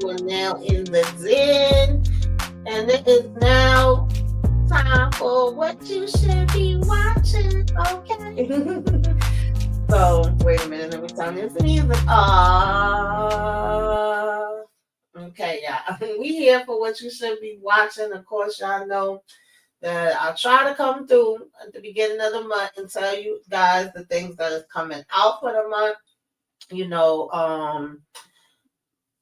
You are now in the den, and it is now time for what you should be watching. Okay. So wait a minute. Let me turn this music off. Okay, yeah. We here for what you should be watching. Of course, y'all know that I'll try to come through at the beginning of the month and tell you guys the things that is coming out for the month. You know,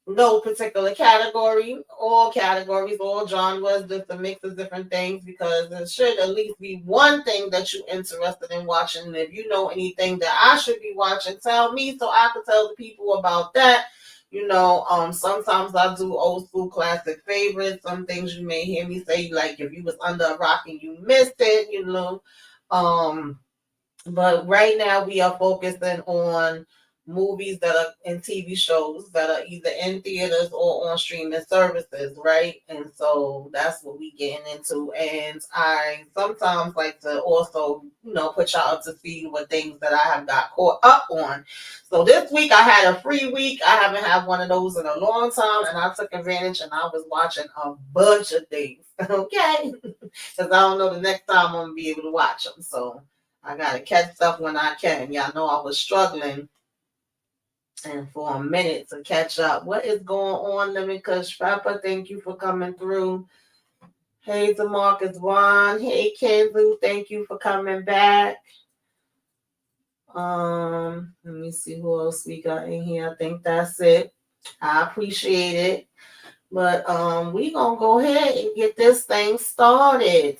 no particular category, all categories, all genres, just a mix of different things because there should at least be one thing that you're interested in watching. And if you know anything that I should be watching, tell me so I can tell the people about that. Sometimes I do old school classic favorites. Some things you may hear me say, like if you was under a rock and you missed it. Um, but right now we are focusing on movies that are in TV shows that are either in theaters or on streaming services, right? And so that's what we getting into. And I sometimes like to also, put y'all up to speed with things that I have got caught up on. So this week I had a free week. I haven't had one of those in a long time, and I took advantage and I was watching a bunch of things. Okay, because I don't know the next time I'm gonna be able to watch them. So I gotta catch stuff when I can. Y'all know I was struggling and for a minute to catch up. What is going on, Lemon Kush Pepper? Thank you for coming through. Hey, Demarcus Juan. Hey, Kenzu. Thank you for coming back. Let me see who else we got in here. I think that's it. I appreciate it. But we gonna go ahead and get this thing started.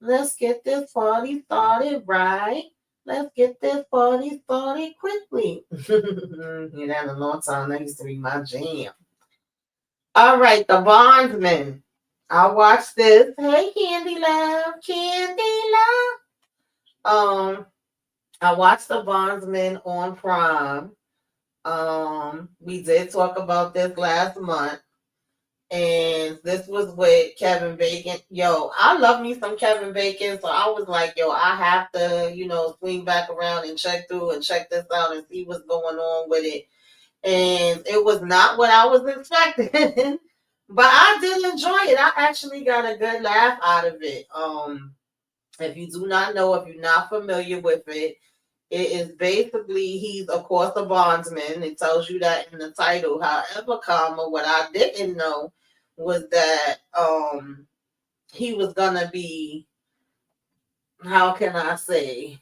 Let's get this party started, right? Let's get this party started quickly. That a long time. That used to be my jam. All right, The Bondsman. I watched this. Hey, Candy Love. Candy Love. I watched The Bondsman on Prime. We did talk about this last month. And this was with Kevin Bacon. Yo, I love me some Kevin Bacon. So I was like, yo, I have to, swing back around and check through and check this out and see what's going on with it. And it was not what I was expecting. But I did enjoy it. I actually got a good laugh out of it. If you do not know, if you're not familiar with it, it is basically he's of course a bondsman. It tells you that in the title. However, what I didn't know was that he was gonna be, how can I say,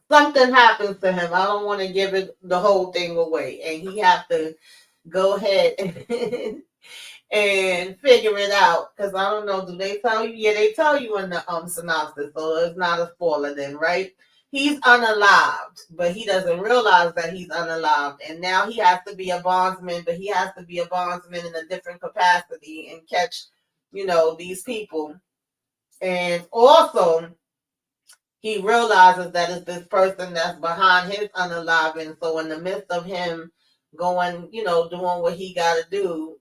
something happens to him. I don't want to give it the whole thing away, and he have to go ahead and figure it out. Because I don't know, do they tell you? Yeah, they tell you in the synopsis, so it's not a spoiler then, right? He's unalived, but he doesn't realize that he's unalived. And now he has to be a bondsman, but he has to be a bondsman in a different capacity and catch, these people. And also, he realizes that it's this person that's behind his unaliving. So in the midst of him going, doing what he got to do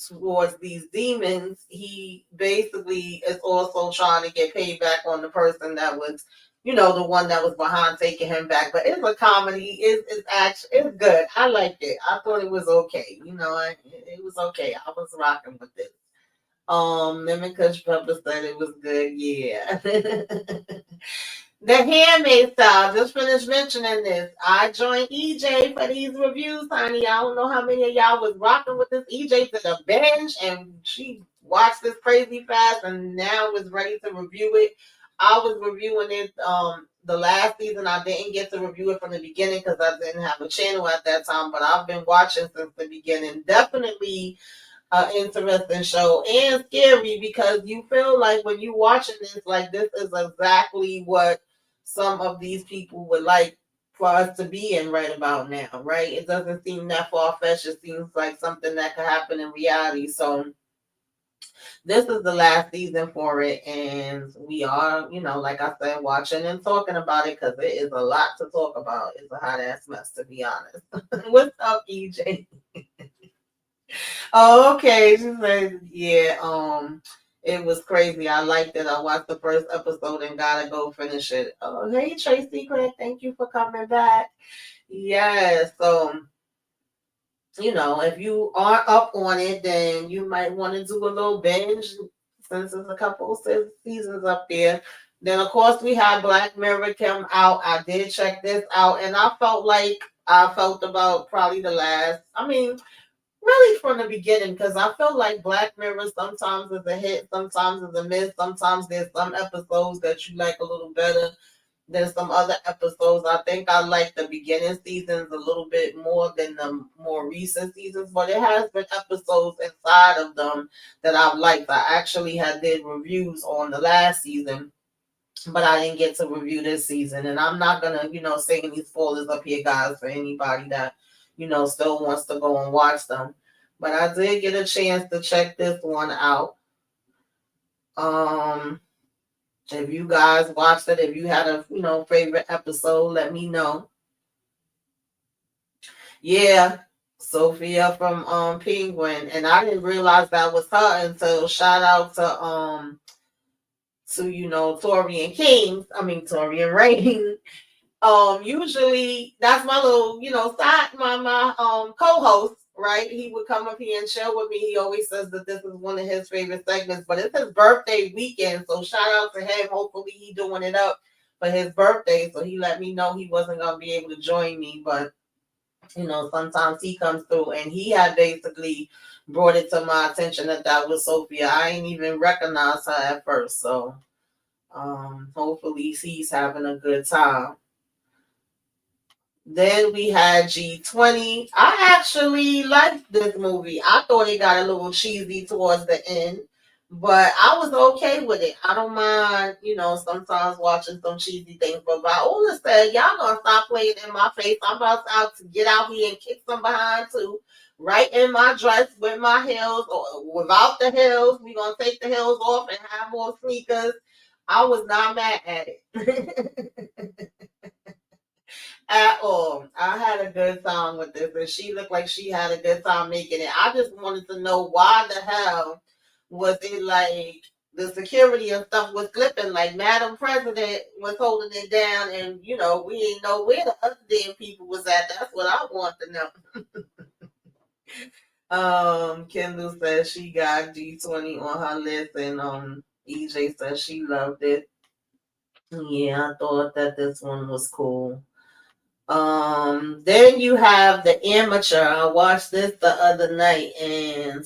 towards these demons, he basically is also trying to get paid back on the person that was, the one that was behind taking him back. But it's a comedy. It's actually, it's good. I liked it. I thought it was okay. It was okay. I was rocking with it. Lemon Kush Pepper said it was good. Yeah. The Handmaid Style. Just finished mentioning this. I joined EJ for these reviews, honey. I don't know how many of y'all was rocking with this. EJ to the bench, and she watched this crazy fast, and now is ready to review it. I was reviewing it the last season. I didn't get to review it from the beginning because I didn't have a channel at that time, but I've been watching since the beginning. Definitely an interesting show and scary because you feel like when you watching this, like this is exactly what some of these people would like for us to be in right about now, right? It doesn't seem that far-fetched. It seems like something that could happen in reality. So this is the last season for it, and we are, like I said, watching and talking about it because it is a lot to talk about. It's a hot ass mess, to be honest. What's up, EJ? Oh, okay. She said, yeah, it was crazy. I liked it. I watched the first episode and gotta go finish it. Oh, hey, Tracy Craig, thank you for coming back. Yes, so if you are up on it, then you might want to do a little binge since there's a couple of seasons up there. Then, of course, we had Black Mirror come out. I did check this out, and I felt like I felt about probably the last, I mean, really from the beginning, because I feel like Black Mirror sometimes is a hit, sometimes is a miss, sometimes there's some episodes that you like a little better than some other episodes. I think I like the beginning seasons a little bit more than the more recent seasons, but it has been episodes inside of them that I've liked. I actually had did reviews on the last season, but I didn't get to review this season. And I'm not gonna, say any spoilers up here, guys, for anybody that, still wants to go and watch them. But I did get a chance to check this one out. Um, if you guys watched it, if you had a favorite episode, let me know. Yeah, Sophia from Penguin, and I didn't realize that was her until shout out to Tori and King. I mean Tori and Rain. Usually that's my little side my co-host, right? He would come up here and chill with me. He always says that this is one of his favorite segments, but it's his birthday weekend, so shout out to him. Hopefully he doing it up for his birthday, so he let me know he wasn't gonna be able to join me, but sometimes he comes through, and he had basically brought it to my attention that that was Sophia. I ain't even recognize her at first, so hopefully he's having a good time. Then we had G20. I actually liked this movie. I thought it got a little cheesy towards the end, but I was okay with it. I don't mind, sometimes watching some cheesy things. But Viola said, y'all gonna stop playing in my face. I'm about to get out here and kick some behind too. Right in my dress with my heels or without the heels. We gonna take the heels off and have more sneakers. I was not mad at it. At all. I had a good time with this, and she looked like she had a good time making it. I just wanted to know why the hell was it like the security and stuff was flipping, like Madam President was holding it down, and we didn't know where the other damn people was at. That's what I want to know. Kendall says she got G20 on her list, and EJ says she loved it. Yeah, I thought that this one was cool. Then you have The Amateur. I watched this the other night, and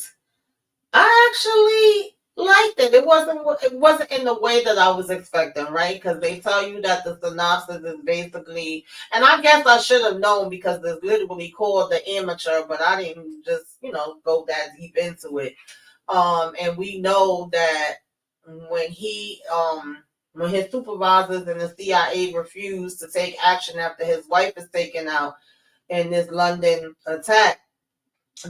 I actually liked it. It wasn't in the way that I was expecting, right? Because they tell you that the synopsis is basically, and I guess I should have known because it's literally called The Amateur, but I didn't just go that deep into it. And we know that when when his supervisors and the CIA refused to take action after his wife is taken out in this London attack,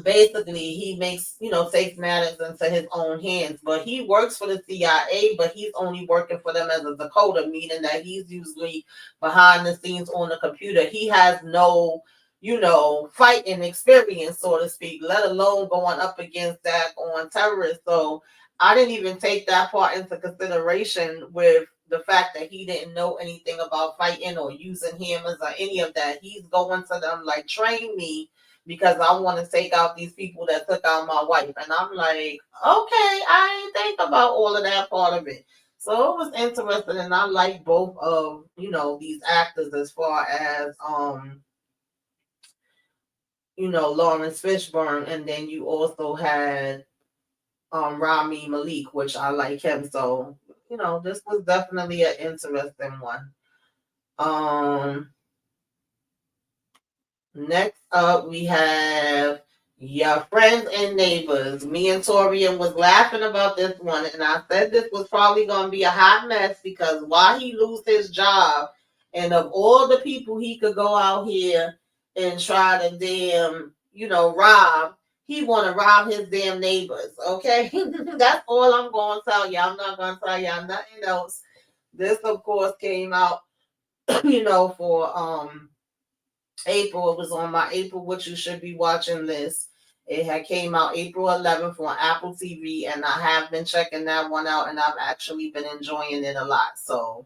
basically he takes matters into his own hands. But he works for the CIA, but he's only working for them as a decoder, meaning that he's usually behind the scenes on the computer. He has no fighting experience, so to speak, let alone going up against that on terrorists. So I didn't even take that part into consideration with the fact that he didn't know anything about fighting or using hammers or any of that. He's going to them like, train me because I want to take out these people that took out my wife. And I'm like, okay, I didn't think about all of that part of it. So it was interesting, and I like both of these actors as far as Lawrence Fishburne, and then you also had Rami Malik, which I like him. So, this was definitely an interesting one. Next up we have Your Friends and Neighbors. Me and Torian was laughing about this one, and I said this was probably gonna be a hot mess because why he lose his job, and of all the people he could go out here and try to damn, rob, he want to rob his damn neighbors. Okay, that's all I'm gonna tell you. I'm not gonna tell y'all nothing else. This, of course, came out, for April. It was on my April What You Should Be Watching list. It had came out April 11th on Apple TV, and I have been checking that one out, and I've actually been enjoying it a lot. So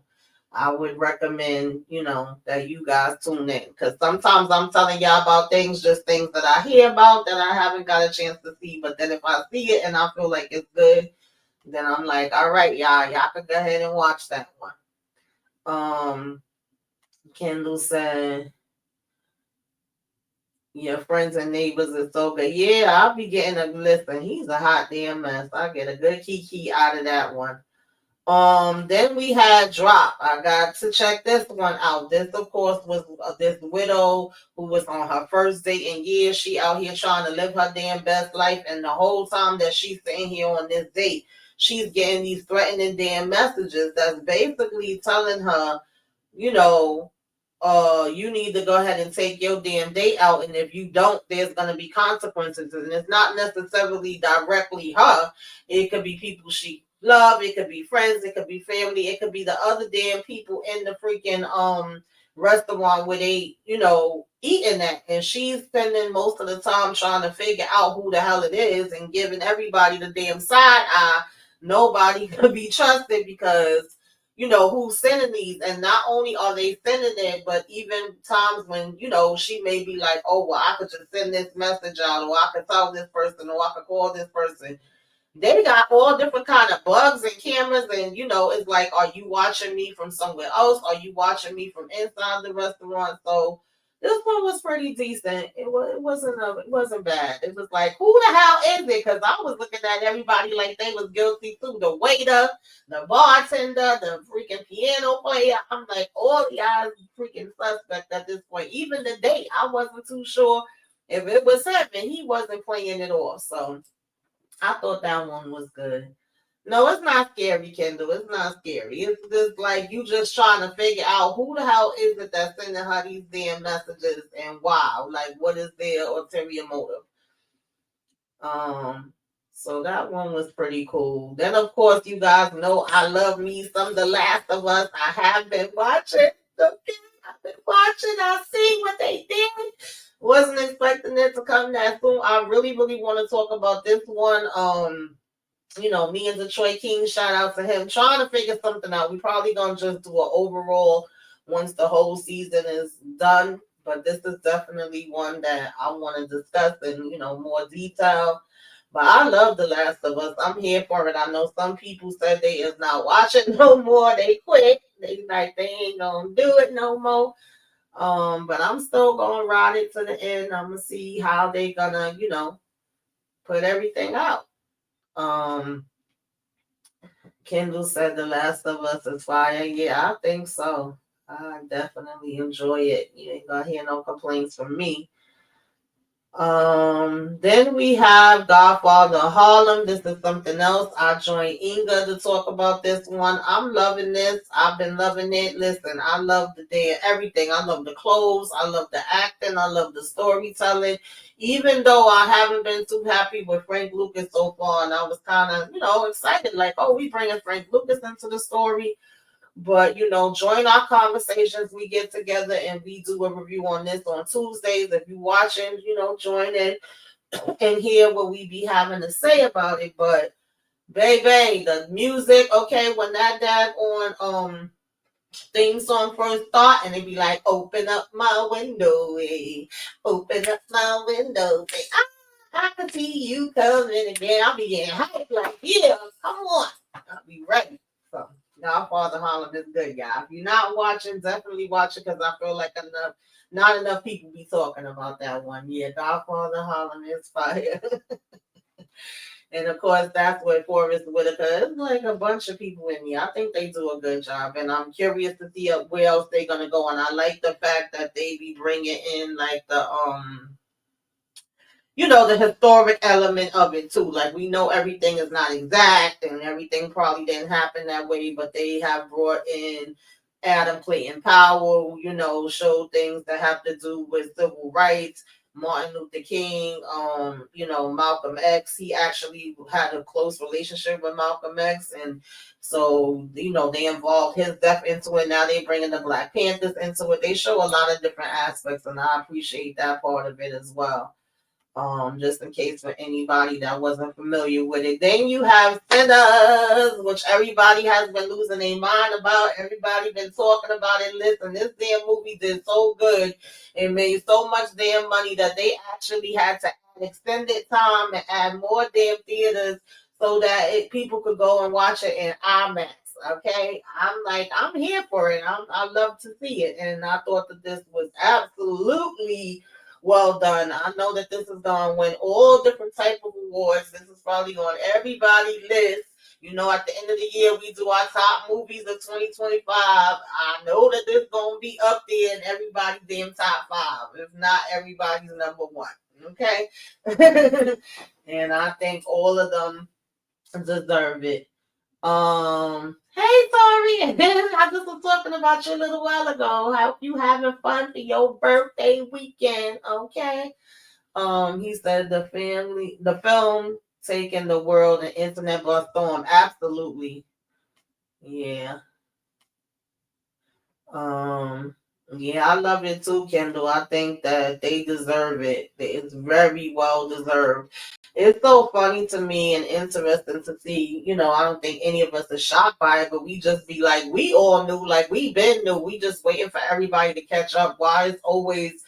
I would recommend, that you guys tune in. Because sometimes I'm telling y'all about things, just things that I hear about that I haven't got a chance to see. But then if I see it and I feel like it's good, then I'm like, all right, y'all can go ahead and watch that one. Kendall said, your friends and neighbors is so good. Yeah, I'll be getting a listen. He's a hot damn mess. I get a good kiki out of that one. Then we had Drop. I got to check this one out. This, of course, was this widow who was on her first date in years. She out here trying to live her damn best life, and the whole time that she's sitting here on this date, she's getting these threatening damn messages that's basically telling her, you know, you need to go ahead and take your damn date out, and if you don't, there's gonna be consequences. And it's not necessarily directly her. It could be people she love, it could be friends, it could be family, it could be the other damn people in the freaking restaurant where they, eating at. And she's spending most of the time trying to figure out who the hell it is and giving everybody the damn side eye. Nobody could be trusted because who's sending these. And not only are they sending it, but even times when, she may be like, oh, well, I could just send this message out, or I could tell this person, or I could call this person. They got all different kind of bugs and cameras, and it's like, are you watching me from somewhere else? Are you watching me from inside the restaurant? So this one was pretty decent. It wasn't bad. It was like, who the hell is it? Because I was looking at everybody like they was guilty too. The waiter, the bartender, the freaking piano player. I'm like, all y'all freaking suspect at this point. Even the date, I wasn't too sure if it was him, and he wasn't playing it off. So I thought that one was good. No, it's not scary, Kendall. It's not scary. It's just like you just trying to figure out who the hell is it that's sending her these damn messages and why. Like, what is their ulterior motive? Um, so that one was pretty cool. Then, of course, you guys know I love me some The Last of Us. I have been watching. Okay, I've been watching. I see what they did. Wasn't expecting it to come that soon. I really, really want to talk about this one. Me and Detroit King, shout out to him, trying to figure something out. We probably gonna just do an overall once the whole season is done. But this is definitely one that I want to discuss in, more detail. But I love The Last of Us. I'm here for it. I know some people said they is not watching no more. They quit. They like they ain't gonna do it no more. But I'm still gonna ride it to the end. I'm gonna see how they gonna, put everything out. Um, Kendall said The Last of Us is fire. Yeah, I think so. I definitely enjoy it. You ain't gonna hear no complaints from me. Then we have Godfather Harlem. This is something else. I joined Inga to talk about this one. I'm loving this. I've been loving it. Listen, I love the day everything. I love the clothes. I love the acting. I love the storytelling. Even though I haven't been too happy with Frank Lucas so far, and I was kind of, excited, like, oh, we bringing Frank Lucas into the story. But join our conversations. We get together and we do a review on this on Tuesdays. If you watching, join in and hear what we be having to say about it. But baby, the music, okay, when that dad on theme song first start, and it be like, open up my window, open up my window, I can see you coming again. I'll be getting hyped like, yeah, come on. I'll be ready. So Godfather Harlem is good, y'all. If you're not watching, definitely watch it because I feel like not enough people be talking about that one. Yeah, Godfather Harlem is fire. And of course, that's what Forrest Whitaker is, like a bunch of people in here. I think they do a good job, and I'm curious to see where else they're gonna go. And I like the fact that they be bringing in like the historic element of it too. Like we know everything is not exact and everything probably didn't happen that way, but they have brought in Adam Clayton Powell, showed things that have to do with civil rights. Martin Luther King, Malcolm X. He actually had a close relationship with Malcolm X, and so they involved his death into it. Now they bringing the Black Panthers into it. They show a lot of different aspects, and I appreciate that part of it as well. Just in case for anybody that wasn't familiar with it. Then you have Sinners, which everybody has been losing their mind about. Everybody been talking about it. Listen, this damn movie did so good. It made so much damn money that they actually had to add extended time and add more damn theaters so that people could go and watch it in IMAX. Okay, I'm like, I'm here for it. I love to see it, and I thought that this was absolutely well done. I know that this is going to win all different type of awards. This is probably on everybody's list. You know, at the end of the year, we do our top movies of 2025. I know that this is going to be up there in everybody's damn top five, if not everybody's number one. Okay? And I think all of them deserve it. Hey, sorry. I just was talking about you a little while ago. Hope you having fun for your birthday weekend, okay? He said the film taking the world and internet by storm. Absolutely. Yeah. Yeah, I love it too, Kendall. I think that they deserve it. It's very well deserved. It's so funny to me and interesting to see. You know, I don't think any of us are shocked by it, but we just be like, we all knew, like we been knew. We just waiting for everybody to catch up. Why is always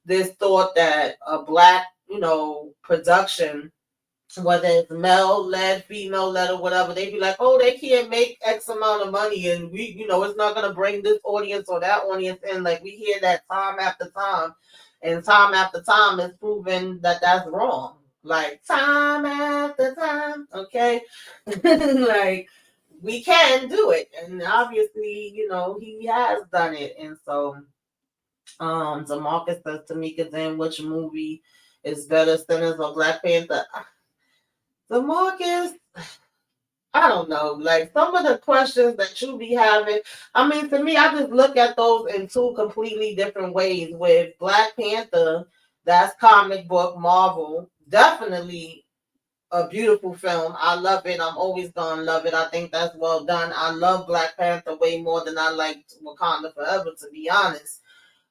this thought that a black, production, whether it's male led, female led, or whatever, they be like, oh, they can't make X amount of money, and it's not gonna bring this audience or that audience in. Like we hear that time after time, and time after time is proven that that's wrong. Like time after time, okay, like we can do it, and obviously, he has done it, and so. Demarcus says Tamika, then which movie is better, Sinners or Black Panther? Demarcus, I don't know. Like some of the questions that you be having, I mean, to me, I just look at those in two completely different ways. With Black Panther, that's comic book Marvel, definitely a beautiful film. I love it. I'm always gonna love it. I think that's well done. I love Black Panther way more than I liked Wakanda Forever, to be honest.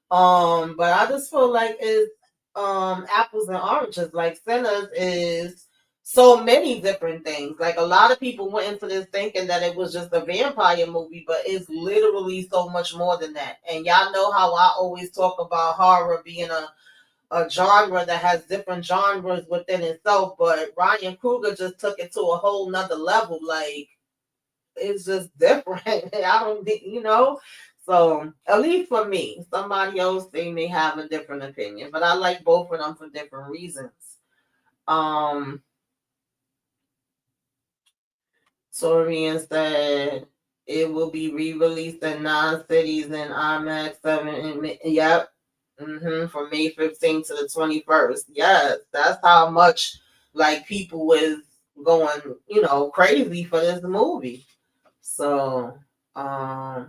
But I just feel like it's apples and oranges. Like Sinners is so many different things. Like a lot of people went into this thinking that it was just a vampire movie, but it's literally so much more than that. And y'all know how I always talk about horror being a genre that has different genres within itself, but Ryan Coogler just took it to a whole nother level. Like it's just different. I don't think, So at least for me, somebody else they may have a different opinion, but I like both of them for different reasons. Um, Torian said it will be re-released in 9 cities in IMAX 7. Yep. From May 15th to the 21st. Yes, that's how much like people was going, crazy for this movie. So, hey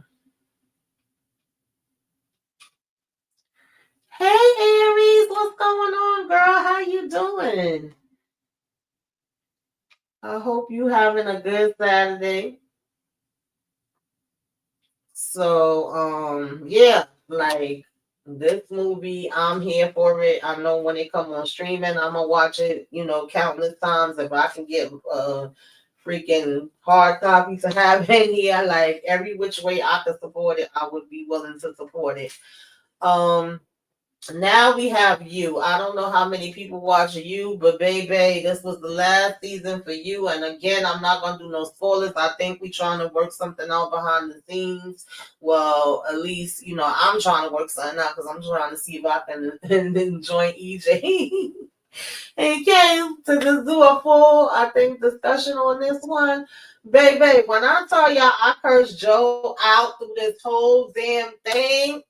Aries, what's going on, girl? How you doing? I hope you having a good Saturday. So, yeah, like this movie, I'm here for it. I know when it come on streaming, I'm gonna watch it, countless times. If I can get freaking hard copy to have in here, like every which way I could support it, I would be willing to support it. Um, Now we have You. I don't know how many people watch You, but baby, this was the last season for You. And again, I'm not gonna do no spoilers. I think we trying to work something out behind the scenes. Well, at least I'm trying to work something out because I'm trying to see if I can and then join EJ. And came to just do a full, I think, discussion on this one. Baby, when I tell y'all I cursed Joe out through this whole damn thing,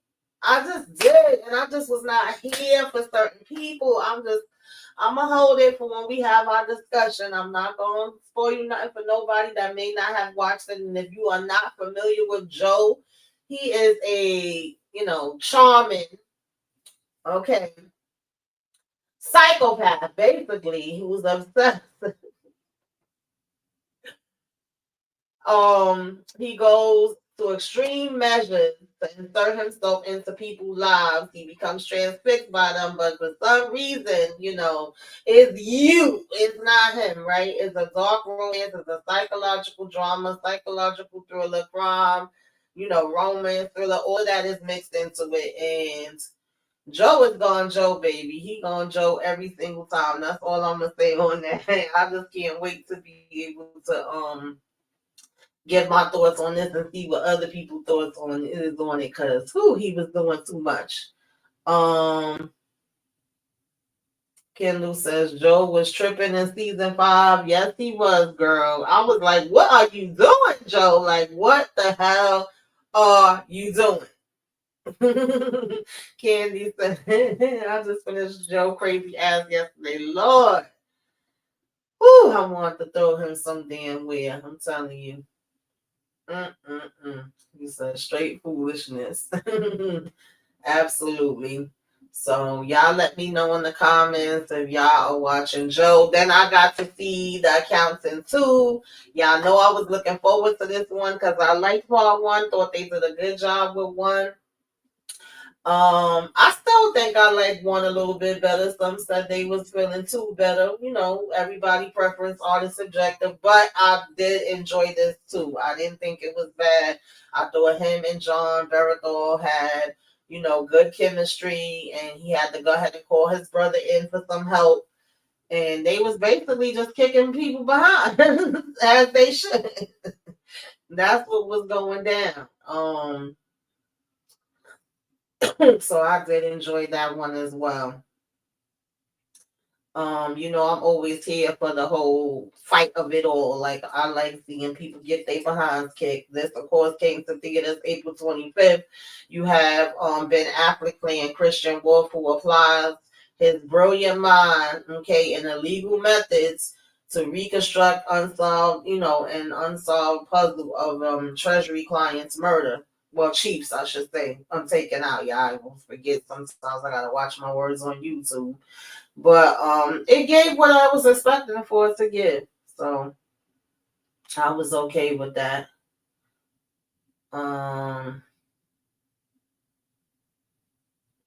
I just did. And I just was not here for certain people. I'm going to hold it for when we have our discussion. I'm not going to spoil you nothing for nobody that may not have watched it. And if you are not familiar with Joe, he is a, charming, okay, psychopath, basically, who's obsessed. He goes to extreme measures to insert himself into people's lives. He becomes transfixed by them, but for some reason, it's you. It's not him, right? It's a dark romance. It's a psychological drama, psychological thriller, crime, romance, thriller. All that is mixed into it. And Joe is gone Joe, baby. He gone Joe every single time. That's all I'm gonna say on that. I just can't wait to be able to give my thoughts on this and see what other people thoughts on is on it, because he was doing too much. Um Kendall says Joe was tripping in season 5. Yes, he was, girl. I was like, what are you doing, Joe? Like, what the hell are you doing? Candy said, I just finished Joe crazy ass yesterday. Lord. Whew, I want to throw him some damn where. I'm telling you. He said straight foolishness. Absolutely. So y'all let me know in the comments if y'all are watching Joe. Then I got to see the accountant too. Y'all know I was looking forward to this one because I liked part 1. Thought they did a good job with 1. I still think I like 1 a little bit better. Some said they was feeling 2 better. Everybody preference, art is subjective, but I did enjoy this too. I didn't think it was bad. I thought him and John Barathol had, good chemistry, and he had to go ahead and call his brother in for some help. And they was basically just kicking people behind as they should. That's what was going down. So I did enjoy that one as well. I'm always here for the whole fight of it all. Like, I like seeing people get their behinds kicked. This, of course, came to theaters April 25th. You have Ben Affleck playing Christian Wolf, who applies his brilliant mind, okay, and illegal methods to reconstruct unsolved puzzle of Treasury clients' murder. Well, Chiefs, I should say. I'm taking out, y'all. I won't forget. Sometimes I gotta watch my words on YouTube. But it gave what I was expecting for it to give. So I was okay with that.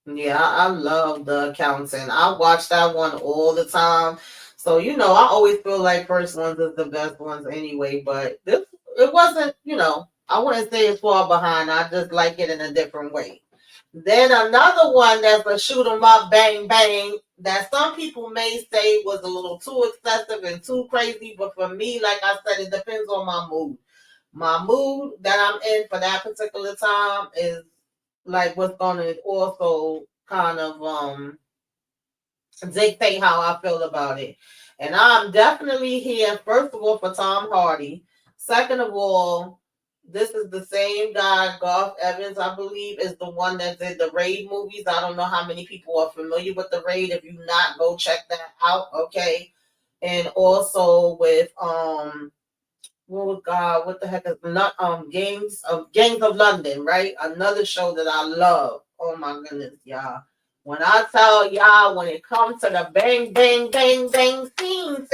Yeah, I love The Accountant. I watch that one all the time. So, I always feel like first ones is the best ones anyway, but this, it wasn't, I wouldn't say it's far behind. I just like it in a different way. Then another one that's a shoot 'em up, bang, bang, that some people may say was a little too excessive and too crazy, but for me, like I said, it depends on my mood. My mood that I'm in for that particular time is like what's going to also kind of dictate how I feel about it. And I'm definitely here, first of all, for Tom Hardy. Second of all, this is the same guy, Garth Evans, I believe, is the one that did the Raid movies. I don't know how many people are familiar with the Raid. If you not, go check that out, okay? And also with what the heck is not Gangs of London, right? Another show that I love. Oh my goodness, y'all. When I tell y'all, when it comes to the bang, bang, bang, bang scenes,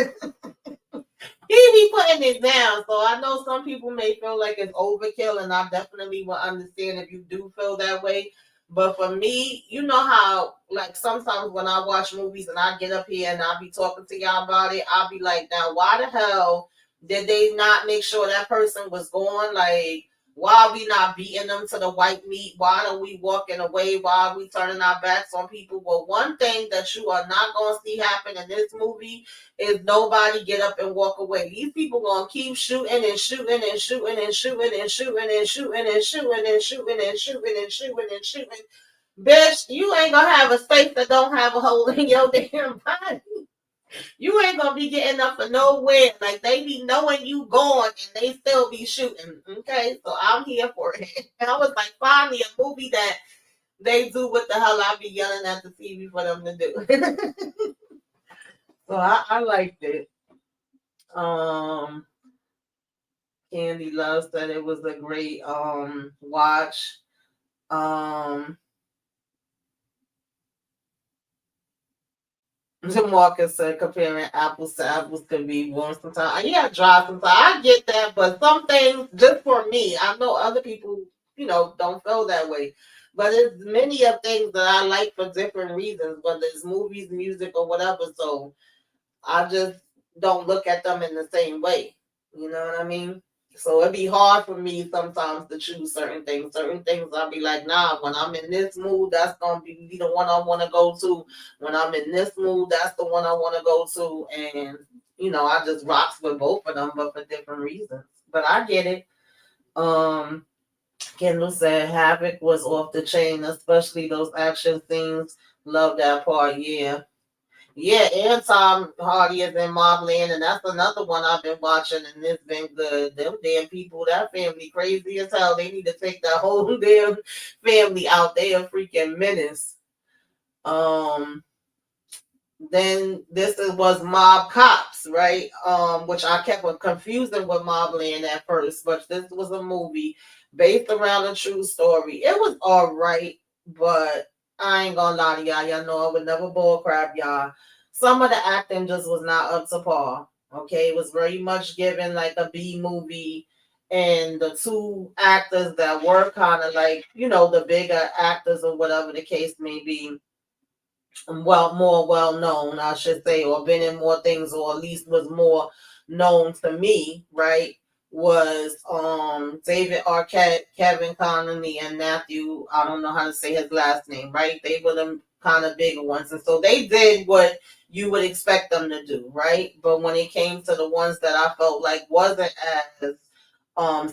he be putting it down. So I know some people may feel like it's overkill, and I definitely will understand if you do feel that way. But for me, you know how, like, sometimes when I watch movies and I get up here and I'll be talking to y'all about it, I'll be like, now, why the hell did they not make sure that person was gone? Like, why are we not beating them to the white meat? Why are we walking away? Why are we turning our backs on people? Well, one thing that you are not going to see happen in this movie is nobody get up and walk away. These people gonna keep shooting and shooting and shooting and shooting and shooting and shooting and shooting and shooting and shooting and shooting and shooting. Bitch, you ain't gonna have a space that don't have a hole in your damn body. You ain't gonna be getting up for nowhere. Like, they be knowing you gone and they still be shooting. Okay, so I'm here for it. And I was like, finally a movie that they do what the hell I be yelling at the TV for them to do. So I liked it. Candy Love said it was a great watch. Jim Walker said comparing apples to apples can be warm sometimes. Yeah, dry sometimes. I get that, but some things, just for me, I know other people don't feel that way. But it's many of things that I like for different reasons, whether it's movies, music, or whatever. So I just don't look at them in the same way. You know what I mean? So it'd be hard for me sometimes to choose certain things. Certain things I'll be like, nah, when I'm in this mood, that's gonna be the one I wanna go to. When I'm in this mood, that's the one I wanna go to. And I just rocks with both of them, but for different reasons. But I get it. Um Kendall said Havoc was off the chain, especially those action scenes. Love that part, yeah. Yeah, and Tom Hardy is in Mobland, and that's another one I've been watching, and it's been good. Them damn people, that family crazy as hell. They need to take that whole damn family out. They a freaking menace. Um, then was Mob Cops, right? Which I kept on confusing with Mobland at first, but this was a movie based around a true story. It was all right, but I ain't gonna lie to y'all. Y'all know I would never bull crap y'all. Some of the acting just was not up to par. Okay, it was very much given like a B movie, and the two actors that were kind of like the bigger actors or whatever the case may be, more well known, I should say, or been in more things, or at least was more known to me, right? Was David Arquette, Kevin Connolly, and Matthew. I don't know how to say his last name, right? They were the kind of bigger ones, and so they did what you would expect them to do, right? But when it came to the ones that I felt like wasn't as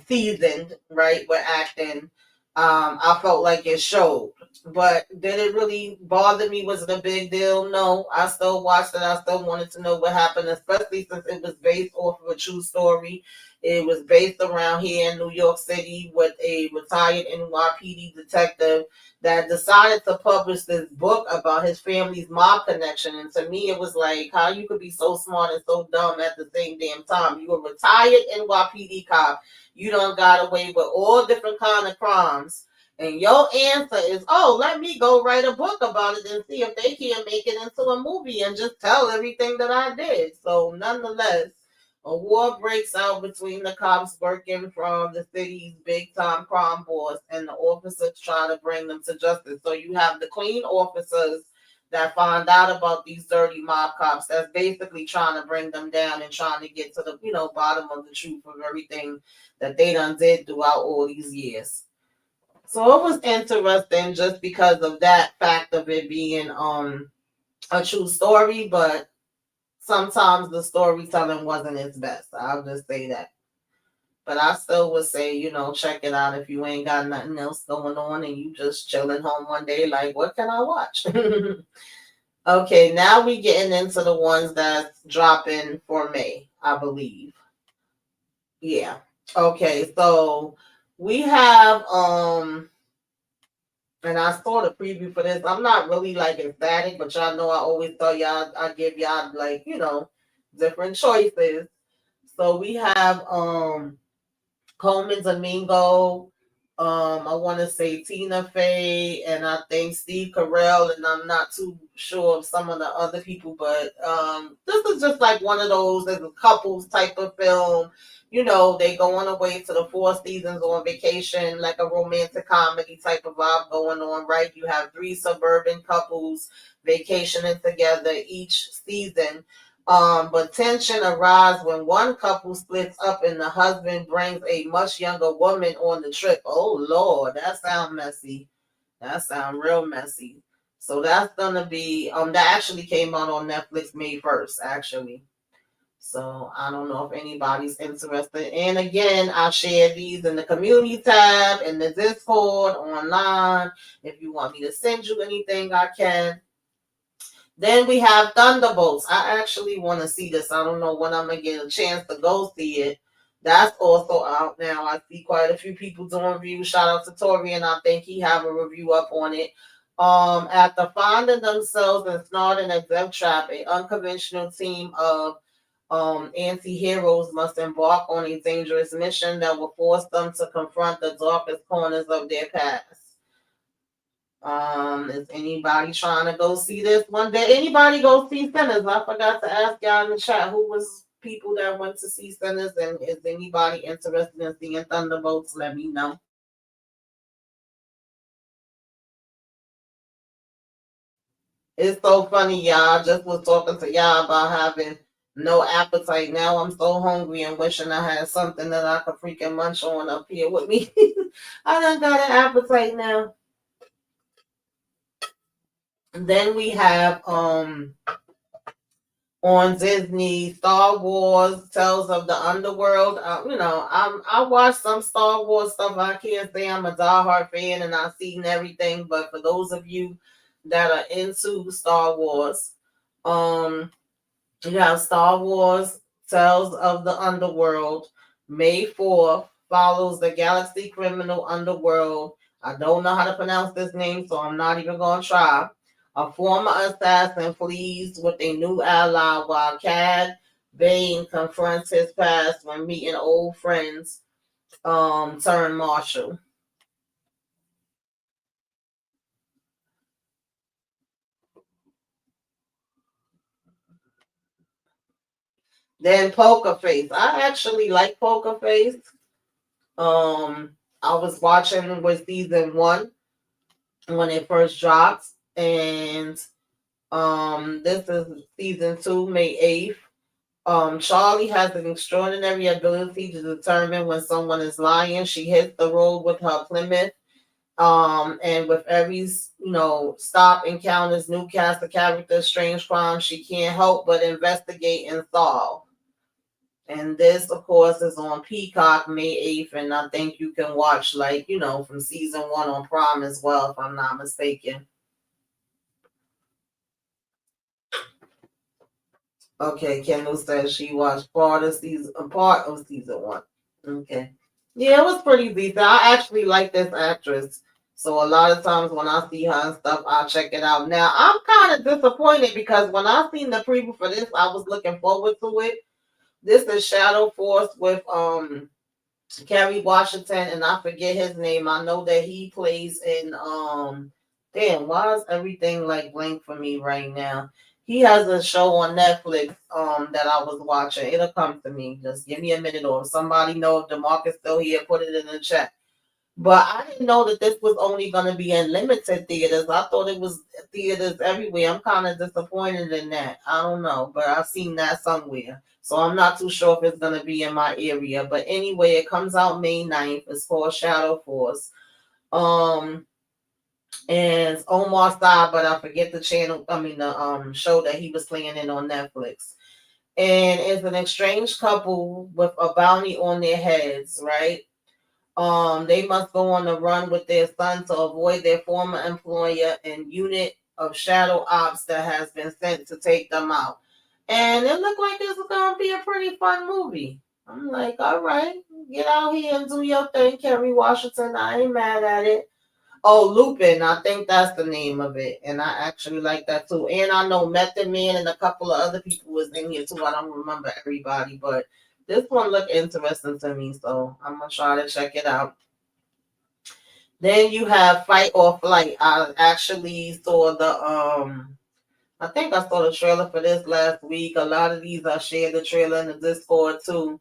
seasoned, right, with acting, I felt like it showed. But did it really bother me? Was it a big deal? No. I still watched it. I still wanted to know what happened, especially since it was based off of a true story. It was based around here in New York City with a retired NYPD detective that decided to publish this book about his family's mob connection. And to me, it was like how you could be so smart and so dumb at the same damn time. You a retired NYPD cop. You done got away with all different kind of crimes. And your answer is, oh, let me go write a book about it and see if they can make it into a movie and just tell everything that I did. So, nonetheless, a war breaks out between the cops working from the city's big time crime boss and the officers trying to bring them to justice. So, you have the clean officers that find out about these dirty mob cops that's basically trying to bring them down and trying to get to the bottom of the truth of everything that they done did throughout all these years. So it was interesting just because of that fact of it being a true story, but sometimes the storytelling wasn't its best. I'll just say that. But I still would say, check it out if you ain't got nothing else going on and you just chilling home one day, like, what can I watch? Okay, now we getting into the ones that's dropping for May, I believe. Yeah. Okay, so we have and I saw the preview for this. I'm not really like ecstatic, but y'all know I always thought y'all I give y'all like, different choices. So we have Coleman Domingo. I want to say Tina Fey, and I think Steve Carell, and I'm not too sure of some of the other people, but this is just like one of those as a couples type of film. They going away to the Four Seasons on vacation, like a romantic comedy type of vibe going on, right? You have three suburban couples vacationing together each season, but tension arises when one couple splits up and the husband brings a much younger woman on the trip. Oh Lord, that sounds messy. That sounds real messy. So that's gonna be that actually came out on Netflix May 1st, actually. So I don't know if anybody's interested. And again, I share these in the community tab, in the Discord, online. If you want me to send you anything, I can. Then we have Thunderbolts. I actually want to see this. I don't know when I'm gonna get a chance to go see it. That's also out now. I see quite a few people doing reviews. Shout out to Tori, and I think he have a review up on it. After finding themselves ensnared in a death trap, an unconventional team of anti-heroes must embark on a dangerous mission that will force them to confront the darkest corners of their past. Is anybody trying to go see this one day? Anybody go see Sinners? I forgot to ask y'all in the chat who was people that went to see Sinners, and is anybody interested in seeing Thunderbolts? Let me know. It's so funny, y'all. I just was talking to y'all about having no appetite. Now I'm so hungry and wishing I had something that I could freaking munch on up here with me. I done got an appetite now. And then we have on Disney, Star Wars, Tales of the Underworld. I watch some Star Wars stuff. I can't say I'm a diehard fan and I've seen everything, but for those of you that are into Star Wars, um, you have Star Wars, Tales of the Underworld. May 4th follows the galaxy criminal underworld. I don't know how to pronounce this name, so I'm not even going to try. A former assassin flees with a new ally while Cad Bane confronts his past when meeting old friends turn marshal. Then Poker Face. I actually like Poker Face. I was watching with season 1 when it first dropped, and this is season 2, May 8th. Charlie has an extraordinary ability to determine when someone is lying. She hits the road with her Plymouth. And with every stop, encounters new cast of characters, strange crimes she can't help but investigate and solve. And this, of course, is on Peacock May 8th, and I think you can watch from season 1 on Prime as well, if I'm not mistaken. Okay, Kendall says she watched part of season 1. Okay. Yeah, it was pretty decent. I actually like this actress. So a lot of times when I see her and stuff, I'll check it out. Now I'm kind of disappointed because when I seen the preview for this, I was looking forward to it. This is Shadow Force with Kerry Washington, and I forget his name. I know that he plays in damn, why is everything like blank for me right now? He has a show on Netflix that I was watching. It'll come to me. Just give me a minute, or if somebody know if the market's still here, put it in the chat. But I didn't know that this was only going to be in limited theaters. I thought it was theaters everywhere. I'm kind of disappointed in that. I don't know, but I've seen that somewhere. So I'm not too sure if it's going to be in my area. But anyway, it comes out May 9th. It's called Shadow Force. Um, and it's Omar Sy, but I forget the channel. I mean, the show that he was playing in on Netflix. And it's an estranged couple with a bounty on their heads, right? They must go on the run with their son to avoid their former employer and unit of shadow ops that has been sent to take them out. And it looked like it's gonna be a pretty fun movie. I'm like, all right, get out here and do your thing, Kerry Washington. I ain't mad at it. Oh, Lupin, I think that's the name of it. And I actually like that too. And I know Method Man and a couple of other people was in here too. I don't remember everybody, but this one looked interesting to me, so I'm gonna try to check it out. Then you have Fight or Flight. I actually saw I think I saw the trailer for this last week. A lot of these I shared the trailer in the Discord too.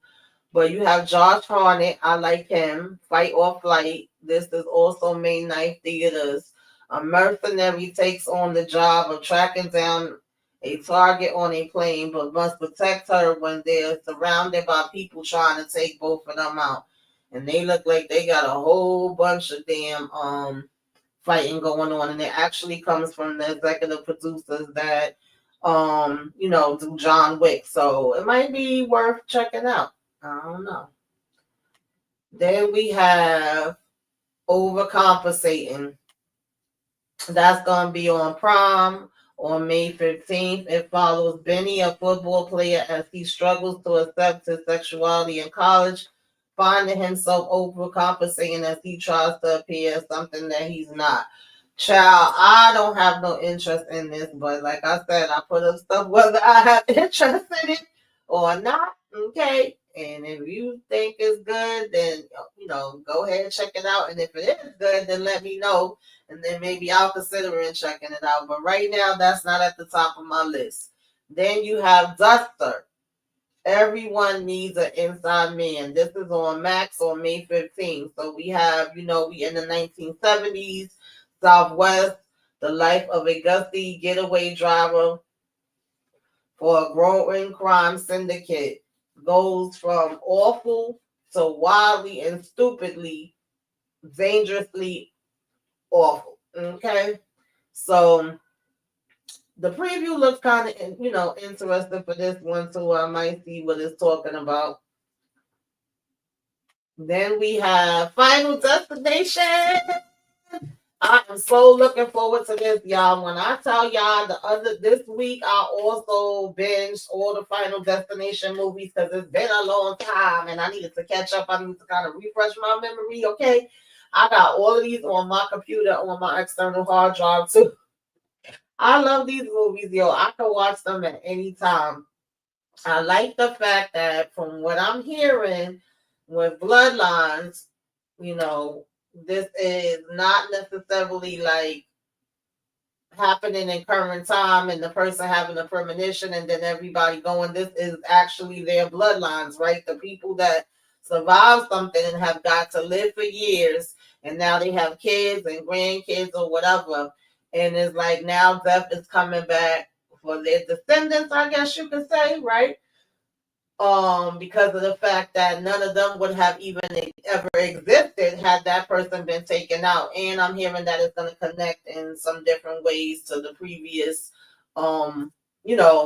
But you have Josh Hartnett. I like him. Fight or Flight. This is also May 9th theaters. A mercenary takes on the job of tracking down a target on a plane, but must protect her when they're surrounded by people trying to take both of them out. And they look like they got a whole bunch of damn fighting going on, and it actually comes from the executive producers that do John Wick. So it might be worth checking out. I don't know. Then we have Overcompensating. That's going to be on Prime on May 15th. It follows Benny, a football player, as he struggles to accept his sexuality in college, finding himself overcompensating as he tries to appear as something that he's not. Child, I don't have no interest in this, but like I said, I put up stuff whether I have interest in it or not. Okay. And if you think it's good, then go ahead and check it out. And if it is good, then let me know. And then maybe I'll consider it checking it out. But right now, that's not at the top of my list. Then you have Duster. Everyone needs an inside man. This is on Max on May 15th. So we have, we in the 1970s, Southwest. The life of a gusty getaway driver for a growing crime syndicate goes from awful to wildly and stupidly, dangerously awful. Okay, so the preview looks kind of, interesting for this one, so I might see what it's talking about. Then we have Final Destination. I am so looking forward to this, y'all. When I tell y'all this week, I also binged all the Final Destination movies because it's been a long time and I needed to catch up. I need to kind of refresh my memory. Okay, I got all of these on my computer on my external hard drive too. I love these movies, yo. I can watch them at any time. I like the fact that from what I'm hearing with Bloodlines, you know, this is not necessarily like happening in current time and the person having a premonition and then everybody going. This is actually their bloodlines, right? The people that survive something and have got to live for years and now they have kids and grandkids or whatever. And it's like now death is coming back for their descendants, I guess you could say, right? Because of the fact that none of them would have even ever existed had that person been taken out. And I'm hearing that it's going to connect in some different ways to the previous,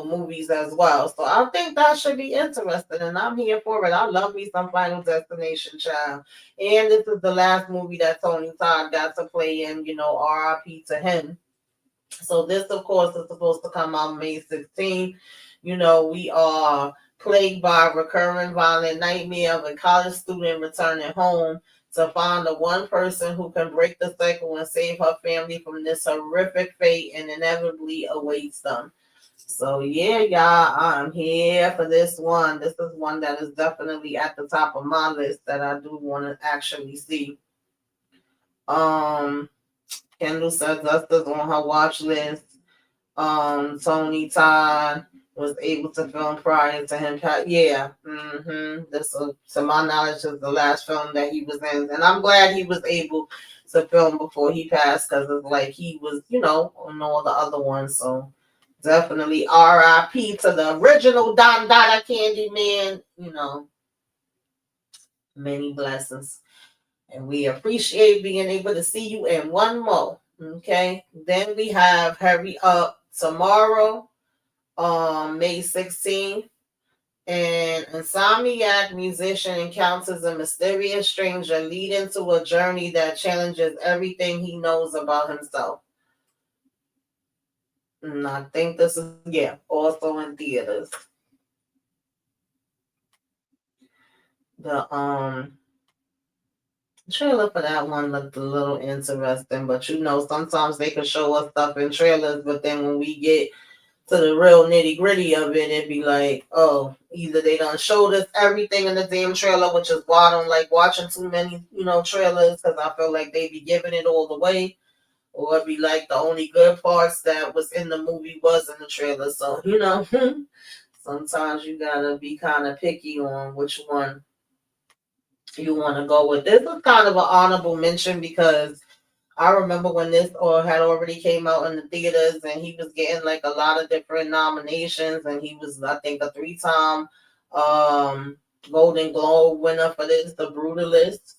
movies as well. So I think that should be interesting, and I'm here for it. I love me some Final Destination, child. And this is the last movie that Tony Todd got to play in, RIP to him. So this, of course, is supposed to come out May 16th. We are plagued by a recurring violent nightmare of a college student returning home to find the one person who can break the cycle and save her family from this horrific fate and inevitably awaits them. So yeah, y'all, I'm here for this one. This is one that is definitely at the top of my list that I do want to actually see. Kendall says Dustin's on her watch list. Tony Todd was able to film prior to him. Yeah. This, to my knowledge, is the last film that he was in. And I'm glad he was able to film before he passed because it's like he was, on all the other ones. So definitely RIP to the original Don Dada Candy Man. Many blessings. And we appreciate being able to see you in one more. Okay. Then we have Hurry Up tomorrow, May 16th. An insomniac musician encounters a mysterious stranger leading to a journey that challenges everything he knows about himself. And I think this is, also in theaters. The trailer for that one looked a little interesting, but sometimes they can show us stuff in trailers, but then when we get to the real nitty gritty of it, it'd be like, oh, either they done showed us everything in the damn trailer, which is why I don't like watching too many, trailers, because I feel like they be giving it all away, or it'd be like the only good parts that was in the movie was in the trailer. So, sometimes you gotta be kind of picky on which one you want to go with. This is kind of an honorable mention because I remember when this had already came out in the theaters and he was getting like a lot of different nominations, and he was, I think, a 3-time Golden Globe winner for this. The Brutalist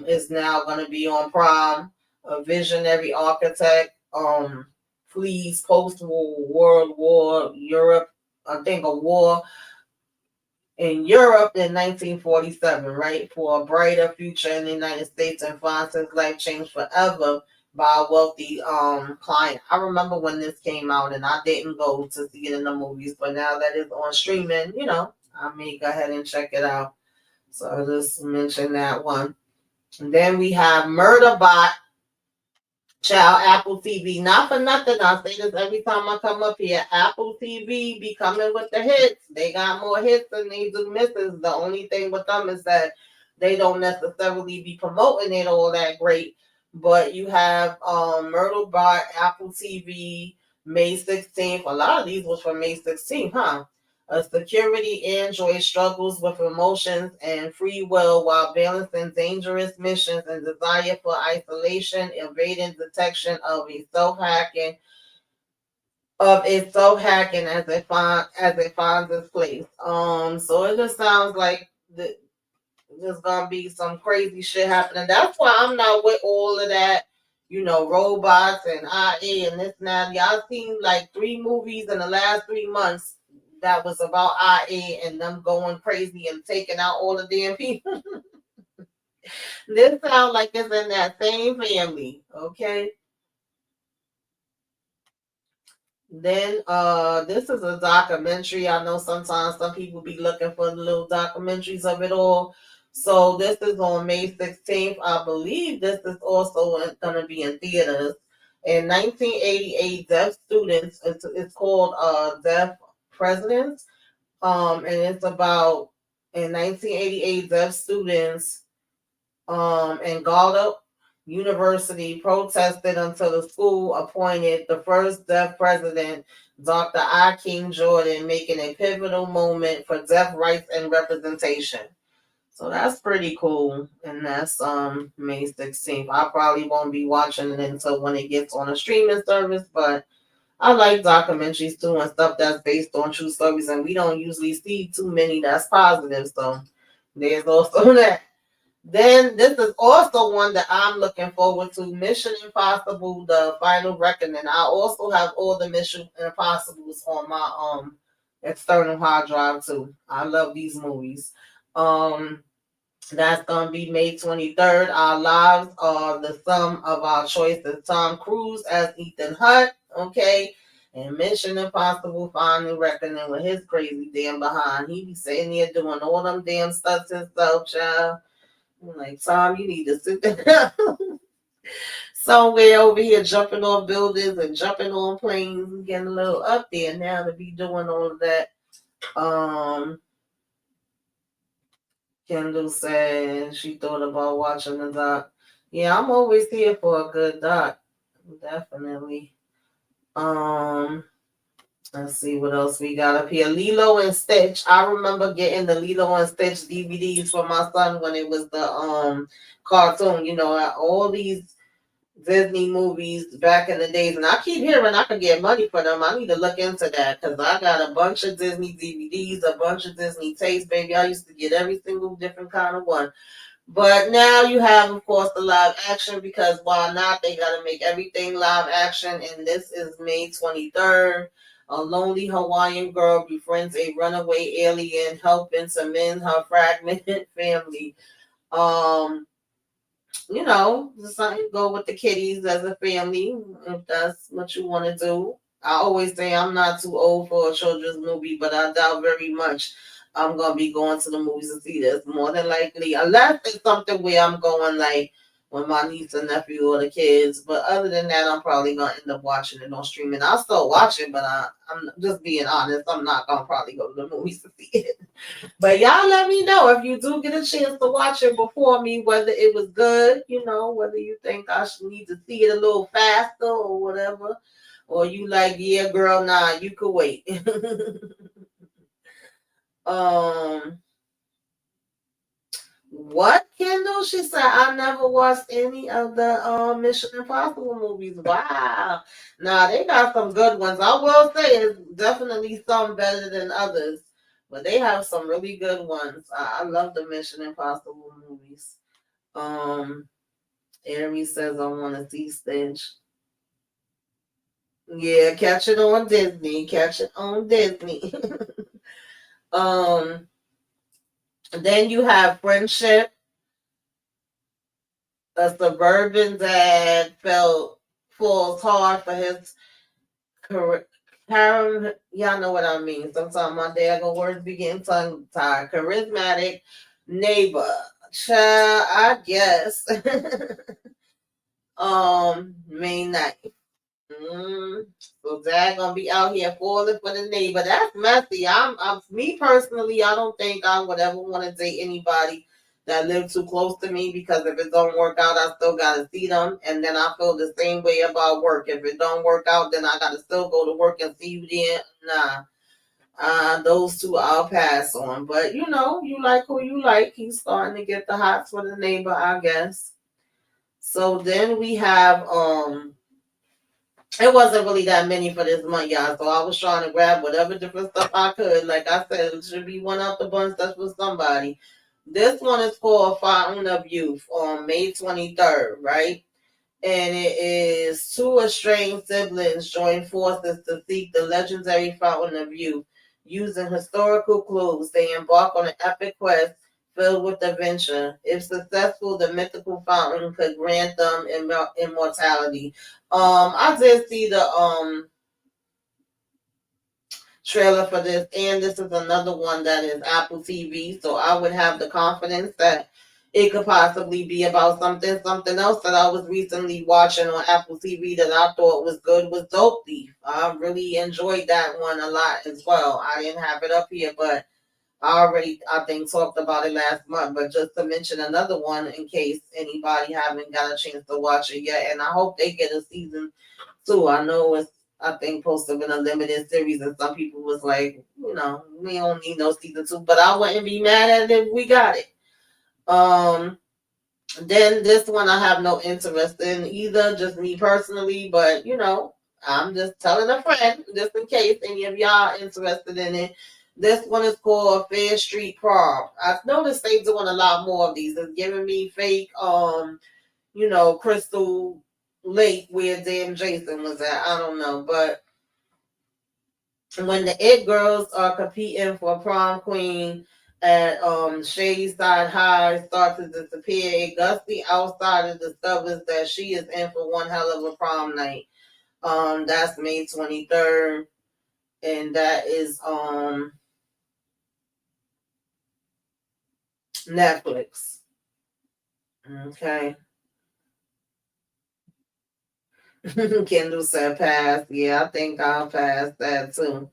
is now going to be on Prime. A visionary architect flees post-World War Europe. I think a war in Europe in 1947, right, for a brighter future in the United States, and finds his life changed forever by a wealthy client. I remember when this came out, and I didn't go to see it in the movies, but now that it's on streaming, I may go ahead and check it out. So I'll just mention that one. And then we have Murderbot. Child, Apple TV. Not for nothing, I say this every time I come up here. Apple TV be coming with the hits. They got more hits than they do misses. The only thing with them is that they don't necessarily be promoting it all that great. But you have Murderbot, Apple TV, May 16th. A lot of these was from May 16th, huh? A security android struggles with emotions and free will while balancing dangerous missions and desire for isolation, evading detection of its self-hacking as it finds its place. So it just sounds like there's gonna be some crazy shit happening. That's why I'm not with all of that, robots and IA and this and that. Y'all seen like 3 movies in the last 3 months that was about IA and them going crazy and taking out all the damn people. This sounds like it's in that same family, okay? Then this is a documentary. I know sometimes some people be looking for the little documentaries of it all. So this is on May 16th. I believe this is also going to be in theaters. In 1988, deaf students, it's called Deaf Presidents. And it's about in 1988, deaf students in Gallup University protested until the school appointed the first deaf president, Dr. I. King Jordan, making a pivotal moment for deaf rights and representation. So that's pretty cool. And that's May 16th. I probably won't be watching it until when it gets on a streaming service, but I like documentaries too and stuff that's based on true stories, and we don't usually see too many that's positive. So there's also that. Then this is also one that I'm looking forward to. Mission Impossible: The Final Reckoning. I also have all the Mission Impossibles on my external hard drive too. I love these movies. Um that's gonna be May 23rd. Our lives are the sum of our choices. Tom Cruise as Ethan Hunt, okay? And Mission Impossible Final Reckoning with his crazy damn behind. He be sitting there doing all them damn stunts himself, child. I'm like, Tom, you need to sit down somewhere over here jumping on buildings and jumping on planes and getting a little up there now to be doing all of that. Um, Kendall said she thought about watching the doc. Yeah, I'm always here for a good doc. Definitely. Um, let's see what else we got up here. Lilo and Stitch. I remember getting the Lilo and Stitch DVDs for my son when it was the cartoon. All these Disney movies back in the days, and I keep hearing I could get money for them. I need to look into that because I got a bunch of Disney DVDs, a bunch of Disney tapes, baby. I used to get every single different kind of one. But now you have, of course, the live action because why not? They got to make everything live action, and this is May 23rd. A lonely Hawaiian girl befriends a runaway alien, helping to mend her fragmented family. Um, just go with the kiddies as a family if that's what you want to do. I always say I'm not too old for a children's movie, but I doubt very much I'm gonna be going to the movies to see this. More than likely, unless it's something where I'm going like with my niece and nephew or the kids. But other than that, I'm probably gonna end up watching it on streaming. I'll still watch it, but I'm just being honest. I'm not gonna probably go to the movies to see it. But y'all let me know if you do get a chance to watch it before me, whether it was good, whether you think I should need to see it a little faster or whatever. Or you like, yeah, girl, nah, you could wait. um what, Kendall? She said I never watched any of the Mission Impossible movies. Wow. Nah, they got some good ones. I will say it's definitely some better than others. But they have some really good ones. I love the Mission Impossible movies. Aries says I want to see Stitch. Yeah, catch it on Disney. Catch it on Disney. um, then you have Friendship. A suburban dad falls hard for his career. Y'all know what I mean. Sometimes my daggone words be getting tongue tied. Charismatic neighbor. Child, I guess. May 9th. So dad gonna be out here falling for the neighbor. That's messy. I'm me personally. I don't think I would ever want to date anybody that live too close to me because if it don't work out, I still gotta see them. And then I feel the same way about work. If it don't work out, then I gotta still go to work and see you there. Nah, Those two I'll pass on. But you know, you like who you like. He's starting to get the hots for the neighbor, I guess. So then we have it wasn't really that many for this month, y'all. So I was trying to grab whatever different stuff I could. Like I said, it should be one out the bunch that's for somebody. This one is called Fountain of Youth on May 23rd, right? And it is two estranged siblings join forces to seek the legendary Fountain of Youth. Using historical clues, they embark on an epic quest filled with adventure. If successful, the mythical fountain could grant them immortality. I did see the trailer for this, and this is another one that is Apple TV, so I would have the confidence that it could possibly be about something else that I was recently watching on Apple TV that I thought was good was Dope Thief. I really enjoyed that one a lot as well. I didn't have it up here, but I already, I think, talked about it last month. But just to mention another one in case anybody haven't got a chance to watch it yet, and I hope they get a season two. I know it's, I think, supposed to have been a limited series, and some people was like, you know, we don't need no season two, but I wouldn't be mad at it if we got it. Um, then this one I have no interest in either, just me personally, but you know, I'm just telling a friend just in case any of y'all interested in it. This one is called Fair Street Prom. I've noticed they doing a lot more of these. It's giving me fake you know, Crystal Lake where damn Jason was at. I don't know. But when the It girls are competing for prom queen at Shadyside High start to disappear, a gusty outsider discovers that she is in for one hell of a prom night. That's May 23rd. And that is Netflix. Okay. Kendall said pass. Yeah, I think I'll pass that too.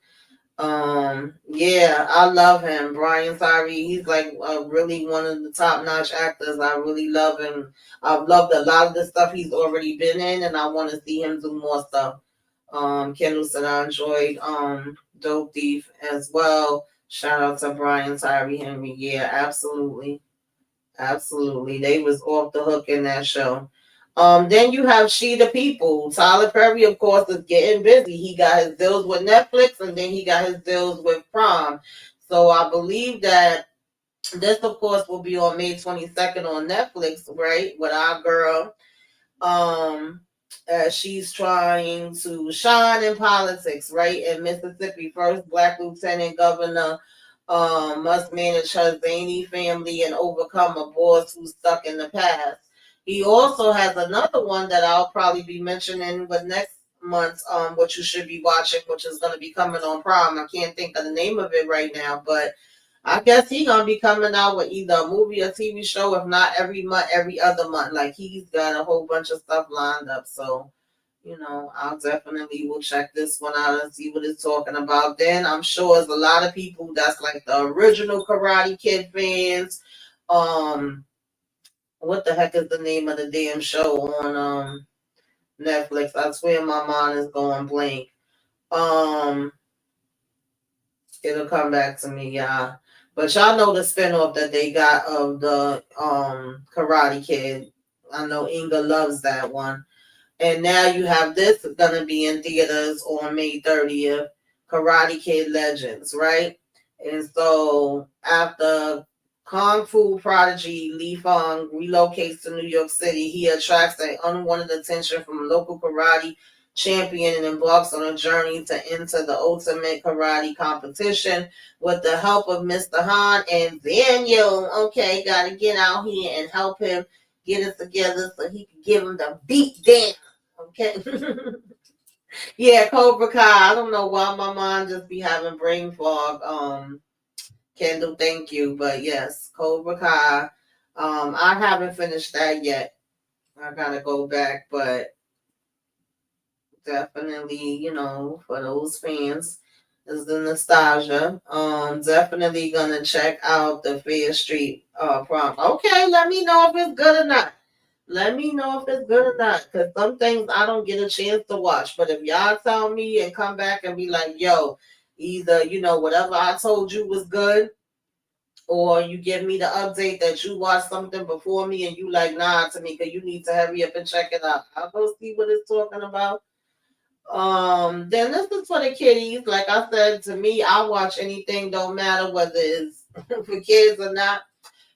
Yeah, I love him. Brian Tyree, he's like really one of the top notch actors. I really love him. I've loved a lot of the stuff he's already been in, and I want to see him do more stuff. Kendall said I enjoyed Dope Thief as well. Shout out to Brian Tyree Henry. Yeah, absolutely. Absolutely. They was off the hook in that show. Then you have She the People. Tyler Perry, of course, is getting busy. He got his deals with Netflix and then he got his deals with Prime. So I believe that this, of course, will be on May 22nd on Netflix, right? With our girl. Um, she's trying to shine in politics, right? In Mississippi, first black lieutenant governor must manage her zany family and overcome a boss who's stuck in the past. He also has another one that I'll probably be mentioning with next month's what you should be watching, which is going to be coming on Prime. I can't think of the name of it right now, but I guess he gonna be coming out with either a movie or TV show, if not every month, every other month. Like he's got a whole bunch of stuff lined up. So, you know, I'll definitely will check this one out and see what it's talking about. Then I'm sure there's a lot of people that's like the original Karate Kid fans. Um, what the heck is the name of the damn show on Netflix? I swear my mind is going blank. Um, It'll come back to me, y'all. But y'all know the spinoff that they got of the Karate Kid. I know Inga loves that one. And now you have this gonna be in theaters on May 30th, Karate Kid Legends, right? And so after Kung Fu prodigy Li Feng relocates to New York City, he attracts an unwanted attention from a local karate champion and embarks on a journey to enter the ultimate karate competition with the help of Mr. Han and Daniel. Okay, gotta get out here and help him get it together so he can give him the beat down. Okay. Yeah, Cobra Kai. I don't know why my mind just be having brain fog. Kendall, thank you. But yes, Cobra Kai. I haven't finished that yet. I gotta go back, but definitely, you know, for those fans, is the nostalgia. Definitely gonna check out the Fair Street prom. Okay, let me know if it's good or not. Let me know if it's good or not, because some things I don't get a chance to watch. But if y'all tell me and come back and be like, yo, Either, whatever I told you was good, or you give me the update that you watched something before me and you like, nah, Tamika, you need to hurry up and check it out. I'll go see what it's talking about. Then this is for the kiddies. Like I said, to me, I watch anything, don't matter whether it's for kids or not.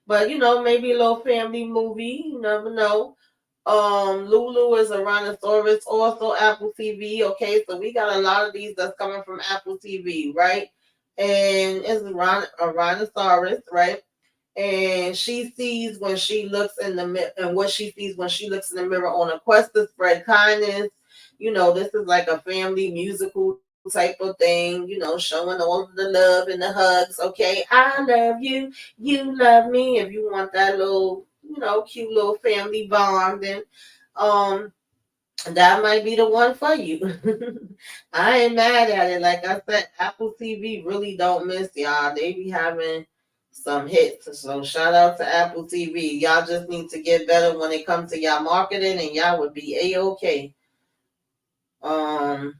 But maybe a little family movie. You never know. Lulu is a rhinoceros, also Apple TV. Okay, so we got a lot of these that's coming from Apple TV, right? And it's a rhinoceros, right? And she sees when she looks in the mirror, and what she sees when she looks in the mirror on a quest to spread kindness. This is like a family musical type of thing, showing all of the love and the hugs. Okay, I love you, you love me. If you want that little, cute little family bond, then um that might be the one for you. I ain't mad at it. Like I said, Apple TV really don't miss y'all. They be having some hits. So shout out to Apple TV. Y'all just need to get better when it comes to y'all marketing, and y'all would be A-okay. Um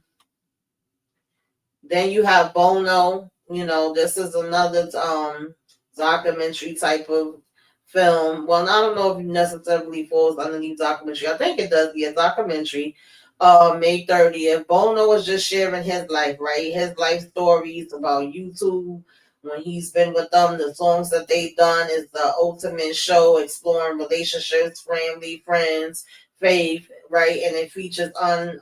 then you have Bono. This is another documentary type of film. Well, I don't know if it necessarily falls underneath documentary. I think it does be a documentary. May 30th. Bono was just sharing his life, right? His life stories about YouTube. When he's been with them, the songs that they've done is the ultimate show exploring relationships, family, friends, faith, right? And it features on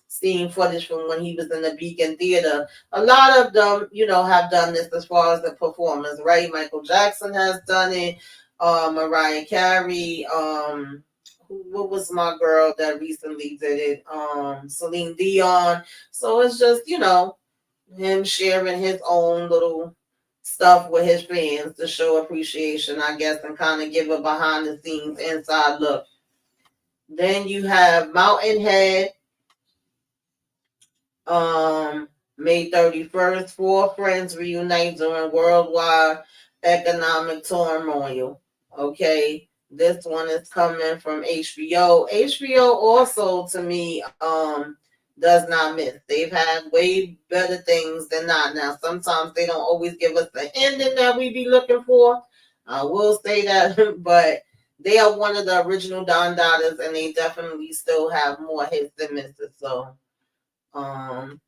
seeing footage from when he was in the Beacon Theater. A lot of them, have done this as far as the performance, right? Michael Jackson has done it. Mariah Carey. What was my girl that recently did it? Celine Dion. So it's just, him sharing his own little stuff with his fans to show appreciation, I guess, and kind of give a behind the scenes inside look. Then you have Mountain Head. Um, May 31st, four friends reunite during worldwide economic turmoil. Okay, this one is coming from HBO. HBO also, to me, does not miss. They've had way better things than not. Now, sometimes they don't always give us the ending that we be looking for. I will say that, but they are one of the original Don Daughters, and they definitely still have more hits than misses. So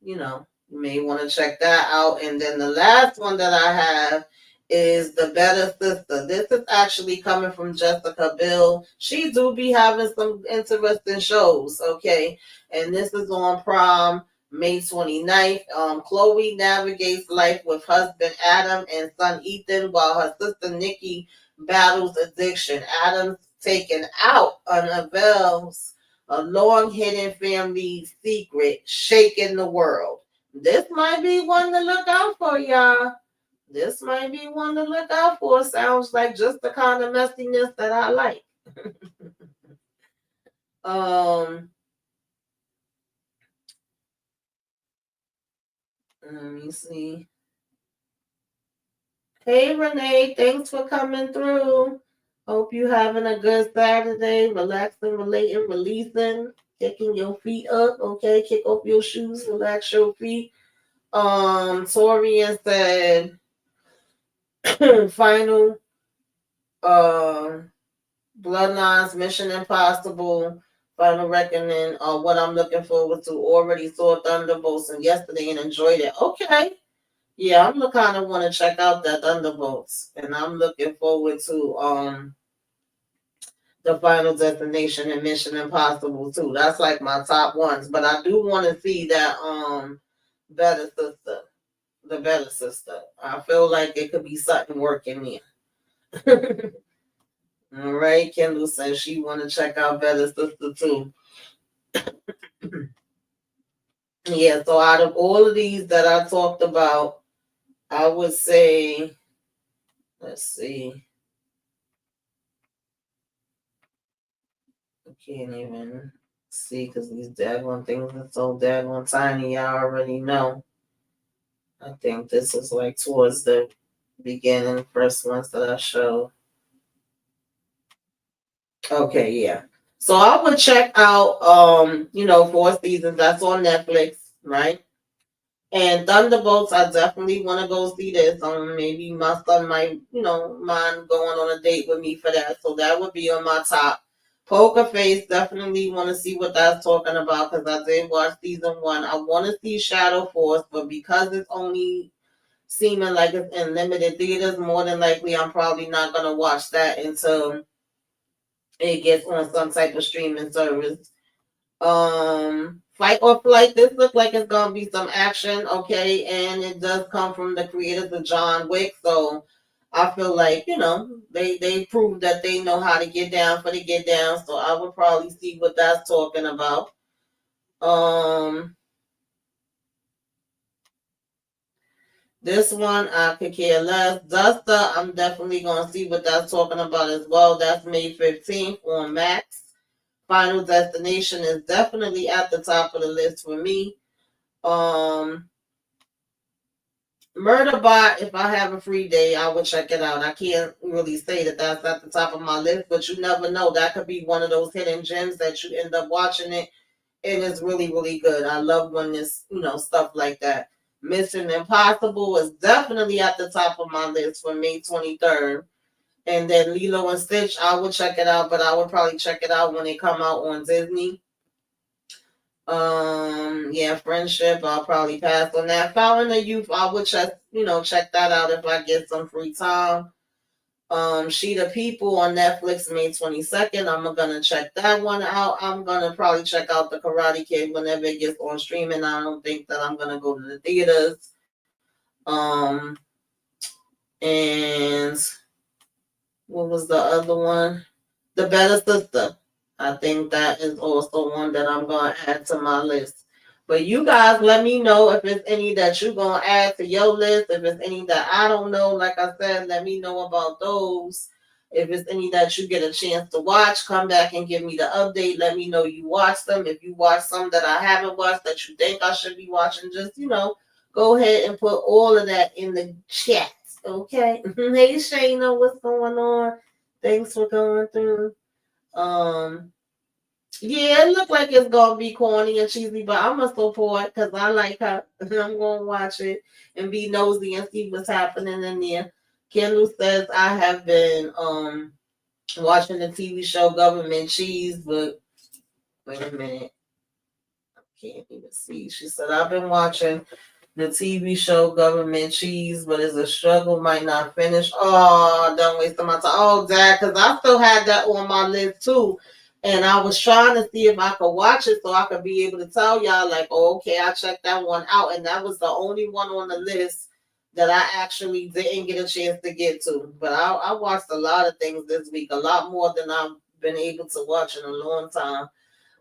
you may want to check that out. And then the last one that I have is The Better Sister. This is actually coming from Jessica Biel. She do be having some interesting shows, okay? And this is on Prime, May 29th. Chloe navigates life with husband Adam and son Ethan while her sister Nikki battles addiction. Adam's taken out unveils a long hidden family secret shaking the world. This might be one to look out for, y'all. This might be one to look out for. Sounds like just the kind of messiness that I like. um, Let me see. Hey Renee, thanks for coming through. Hope you having a good Saturday, relaxing, relating, releasing, kicking your feet up. Okay, kick off your shoes, relax your feet. Torian said final uh Bloodlines, Mission Impossible, Final Reckoning, what I'm looking forward to. Already saw Thunderbolts and yesterday and enjoyed it. Okay. Yeah, I'm kind of want to check out that Thunderbolts. And I'm looking forward to the Final Destination and Mission Impossible too. That's like my top ones. But I do want to see that Better Sister. The Better Sister. I feel like it could be something working there. All right, Kendall says she want to check out Better Sister too. Yeah, so out of all of these that I talked about, I would say, let's see, I can't even see because these daggone things are so daggone tiny. I already know. I think this is like towards the beginning, first ones that I showed. Okay, yeah. So I would check out Four Seasons. That's on Netflix, right? And Thunderbolts, I definitely want to go see this. Maybe my son might, mind going on a date with me for that. So that would be on my top. Poker Face, definitely want to see what that's talking about because I did watch season one. I want to see Shadow Force, but because it's only seeming like it's in limited theaters, more than likely I'm probably not gonna watch that until it gets on some type of streaming service. Fight or Flight. This looks like it's gonna be some action, okay, and it does come from the creators of John Wick, so I feel like they proved that they know how to get down for the get down. So I would probably see what that's talking about. Um, this one I could care less. Duster, I'm definitely gonna see what that's talking about as well. That's May 15th on Max. Final Destination is definitely at the top of the list for me. Um, Murderbot, if I have a free day, I will check it out. I can't really say that that's at the top of my list, but you never know. That could be one of those hidden gems that you end up watching it, and it's really, really good. I love when this, stuff like that. Mission Impossible is definitely at the top of my list for May 23rd. And then Lilo and Stitch, I would check it out, but I would probably check it out when it come out on Disney. Yeah, Friendship, I'll probably pass on that. Fountain of Youth, I would check that out if I get some free time. Sheet of People on Netflix, May 22nd. I'm gonna check that one out. I'm gonna probably check out the Karate Kid whenever it gets on streaming. I don't think that I'm gonna go to the theaters. Um, and what was the other one? The Better Sister. I think that is also one that I'm going to add to my list. But you guys let me know if it's any that you're going to add to your list. If it's any that I don't know, like I said, let me know about those. If it's any that you get a chance to watch, come back and give me the update. Let me know you watched them. If you watch some that I haven't watched that you think I should be watching, just, go ahead and put all of that in the chat. Okay. Hey, Shayna, what's going on? Thanks for going through. Um, yeah, it looked like it's gonna be corny and cheesy, but I'm gonna support because I like her. I'm gonna watch it and be nosy and see what's happening in there. Kendall says I have been watching the TV show Government Cheese, but wait a minute, I can't even see. She said I've been watching the TV show Government Cheese, but it's a struggle, might not finish. Oh, don't waste my time. Oh, Dad, because I still had that on my list too. And I was trying to see if I could watch it so I could be able to tell y'all, like, oh, okay, I checked that one out. And that was the only one on the list that I actually didn't get a chance to get to. But I watched a lot of things this week, a lot more than I've been able to watch in a long time.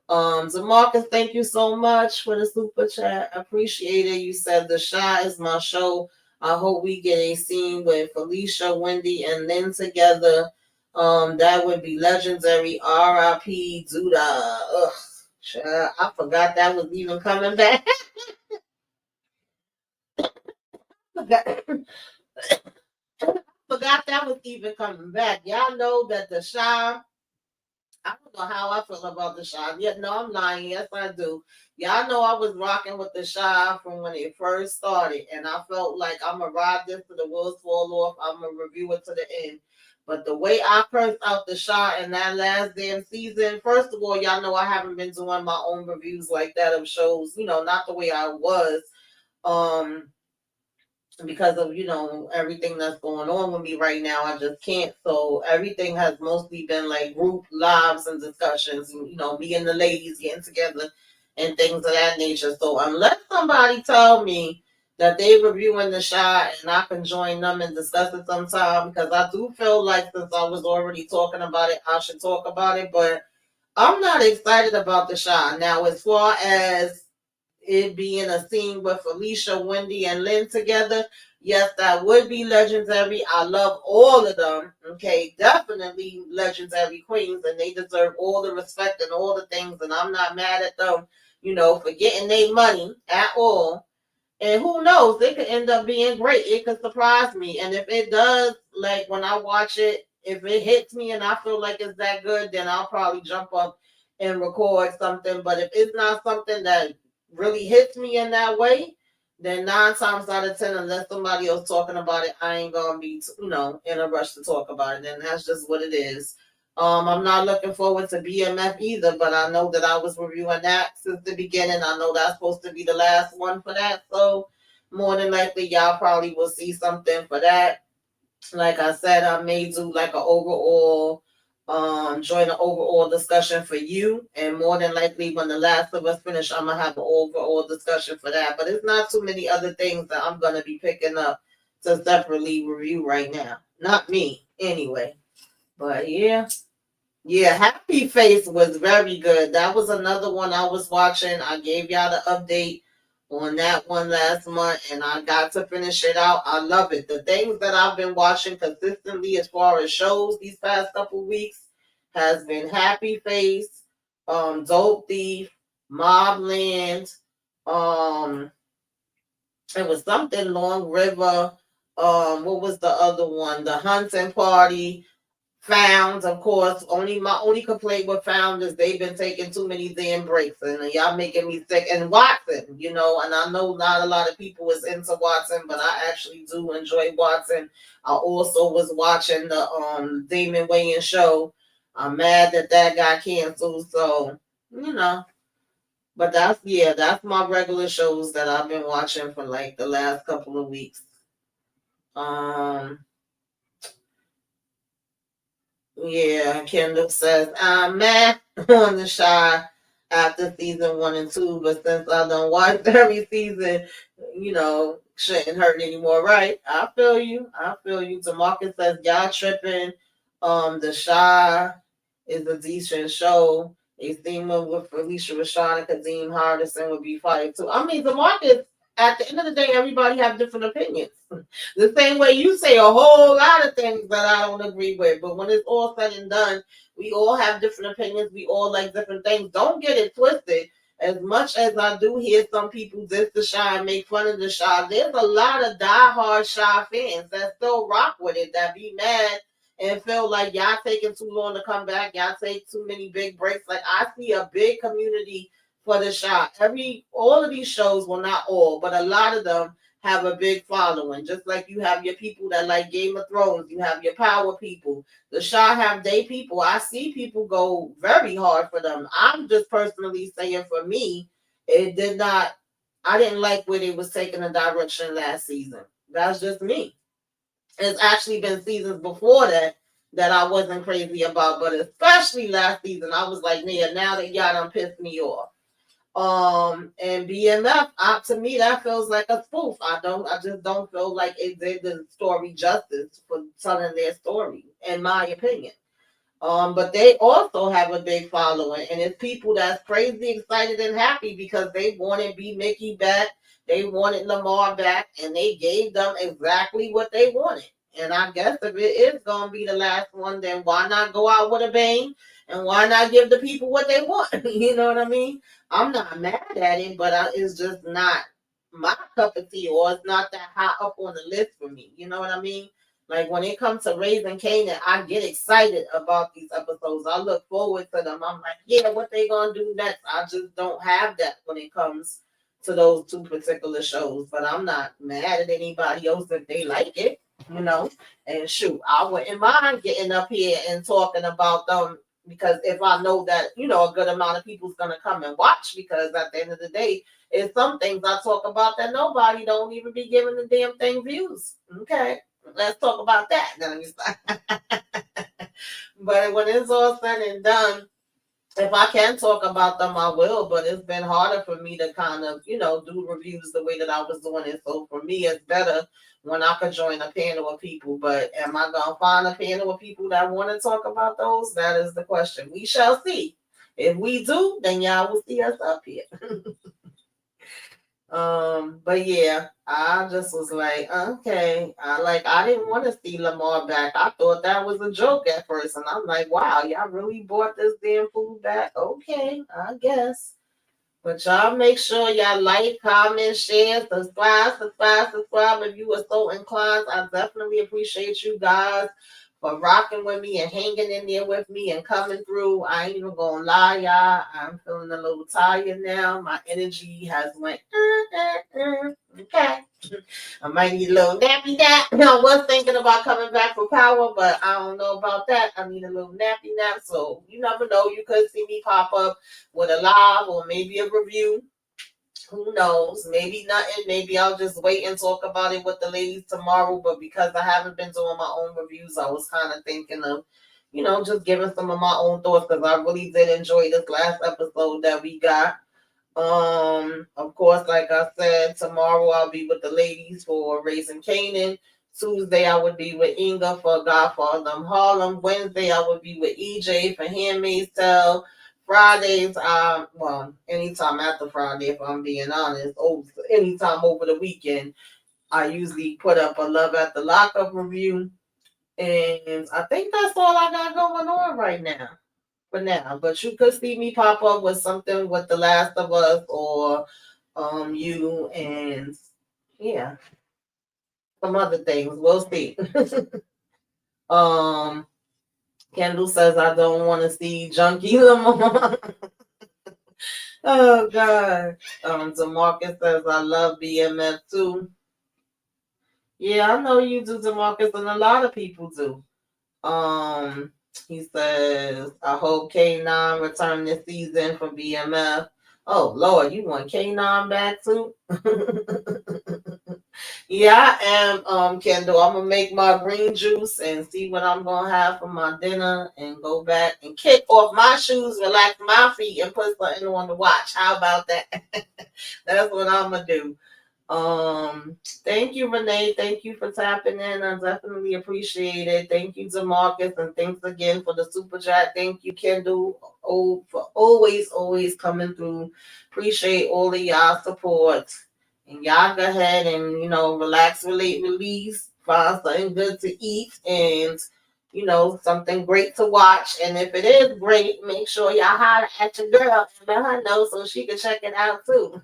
So Marcus, thank you so much for the super chat. Appreciate it. You said The Shy is my show. I hope we get a scene with Felicia, Wendy, and Lynn together. That would be legendary. R.I.P. Duda. Ugh, child, I forgot that was even coming back. forgot, forgot that was even coming back. Y'all know that The Shy. I don't know how I feel about The Shy. Yeah, no, I'm lying. Yes, I do. Y'all know I was rocking with The Shy from when it first started, and I felt like I'm gonna ride this to the wheels fall off. I'm gonna review it to the end. But the way I cursed out The Shy in that last damn season, first of all, y'all know I haven't been doing my own reviews like that of shows. Not the way I was. Um, because of everything that's going on with me right now. I just can't. So everything has mostly been like group lives and discussions, and me and the ladies getting together and things of that nature. So unless somebody tell me that they reviewing The Shy and I can join them and discuss it sometime, because I do feel like since I was already talking about it, I should talk about it. But I'm not excited about The Shy. Now, as far as it being a scene with Felicia, Wendy, and Lynn together, yes, that would be legendary. I love all of them. Okay, definitely legendary queens, and they deserve all the respect and all the things. And I'm not mad at them, for getting their money at all. And who knows, it could end up being great. It could surprise me. And if it does, like when I watch it, if it hits me and I feel like it's that good, then I'll probably jump up and record something. But if it's not something that really hits me in that way, then 9 times out of 10, unless somebody else talking about it, I ain't gonna be, in a rush to talk about it. And that's just what it is. I'm not looking forward to BMF either, but I know that I was reviewing that since the beginning. I know that's supposed to be the last one for that, so more than likely y'all probably will see something for that. Like I said, I may do like an overall, join an overall discussion for you, and more than likely when the Last of Us finish, I'm gonna have an overall discussion for that. But it's not too many other things that I'm gonna be picking up to separately review right now. Not me, anyway. But yeah. Yeah, Happy Face was very good. That was another one I was watching. I gave y'all the update on that one last month, and I got to finish it out. I love it. The things that I've been watching consistently as far as shows these past couple weeks has been Happy Face, Dope Thief, Mobland, um, it was something Long River. What was the other one? The Hunting Party. Found, of course, my only complaint with Found is they've been taking too many damn breaks, and y'all making me sick. And Watson, and I know not a lot of people is into Watson, but I actually do enjoy Watson. I also was watching the Damon Wayans show. I'm mad that got canceled, so you know. But that's my regular shows that I've been watching for like the last couple of weeks. Um, Yeah, Kendall says, I'm mad on the Shy after season 1 and 2, but since I don't watch every season, shouldn't hurt anymore, right? I feel you. I feel you. Demarcus says, y'all tripping. The Shy is a decent show. A theme with Felicia Rashad and Kadeem Hardison would be fire too. I mean, Demarcus, at the end of the day, everybody have different opinions. The same way you say a whole lot of things that I don't agree with, but when it's all said and done, we all have different opinions. We all like different things. Don't get it twisted. As much as I do hear some people diss the Shy and make fun of the Shy, there's a lot of diehard Shy fans that still rock with it, that be mad and feel like y'all taking too long to come back. Y'all take too many big breaks. Like I see a big community for the Shy. All of these shows, well, not all, but a lot of them have a big following. Just like you have your people that like Game of Thrones, you have your power people. The Shaw have they people. I see people go very hard for them. I'm just personally saying for me, it did not. I didn't like where they was taking the direction last season. That's just me. It's actually been seasons before that I wasn't crazy about, but especially last season, I was like, yeah, now that y'all done pissed me off. And BMF, to me, that feels like a spoof. I just don't feel like it did the story justice for telling their story, in my opinion. But they also have a big following, and it's people that's crazy excited and happy because they wanted B Mickey back, they wanted Lamar back, and they gave them exactly what they wanted. And I guess if it is gonna be the last one, then why not go out with a bang? And why not give the people what they want? You know what I mean? I'm not mad at it, but it's just not my cup of tea, or it's not that high up on the list for me. You know what I mean? Like when it comes to Raising Canaan, I get excited about these episodes. I look forward to them. I'm like, yeah, what they gonna do next? I just don't have that when it comes to those two particular shows. But I'm not mad at anybody else if they like it, you know. And shoot, I wouldn't mind getting up here and talking about them because if I know that, a good amount of people's gonna come and watch, because at the end of the day, it's some things I talk about that nobody don't even be giving the damn thing views. Okay. Let's talk about that. But when it's all said and done, if I can talk about them, I will. But it's been harder for me to kind of, do reviews the way that I was doing it. So for me, it's better when I could join a panel of people. But am I going to find a panel of people that want to talk about those? That is the question. We shall see. If we do, then y'all will see us up here. But yeah, I just was like, okay. I didn't want to see Lamar back. I thought that was a joke at first. And I'm like, wow, y'all really bought this damn food back? Okay, I guess. But y'all make sure y'all like, comment, share, subscribe if you are so inclined. I definitely appreciate you guys for rocking with me and hanging in there with me and coming through. I ain't even gonna lie, y'all. I'm feeling a little tired now. My energy has went, okay. I might need a little nappy nap. I was thinking about coming back for power, but I don't know about that. I need a little nappy nap. So you never know. You could see me pop up with a live or maybe a review. Who knows? Maybe nothing. Maybe I'll just wait and talk about it with the ladies tomorrow. But because I haven't been doing my own reviews, I was kind of thinking of, just giving some of my own thoughts because I really did enjoy this last episode that we got. Of course, like I said, tomorrow I'll be with the ladies for Raising Canaan. Tuesday I would be with Inga for Godfather Harlem. Wednesday I would be with EJ for Handmaid's Tale. Fridays, well, anytime after Friday, if I'm being honest, anytime over the weekend, I usually put up a Love at the Lockup review. And I think that's all I got going on right now for now. But you could see me pop up with something with The Last of Us or you and yeah, some other things. We'll see. um Kendall says I don't want to see Junkie Lamar. Oh God. Demarcus says I love BMF too. Yeah, I know you do, Demarcus, and a lot of people do. Um, he says, I hope K9 return this season for BMF. Oh Lord, you want K9 back too? Yeah, I am, Kendall. I'm gonna make my green juice and see what I'm gonna have for my dinner and go back and kick off my shoes, relax my feet, and put something on the watch. How about that? That's what I'm gonna do. Thank you, Renee. Thank you for tapping in. I definitely appreciate it. Thank you, Demarcus, and thanks again for the super chat. Thank you, Kendall, for always coming through. Appreciate all of y'all support. And y'all go ahead and relax, relate, release, find something good to eat, and something great to watch. And if it is great, make sure y'all holler at your girl and let her know so she can check it out too.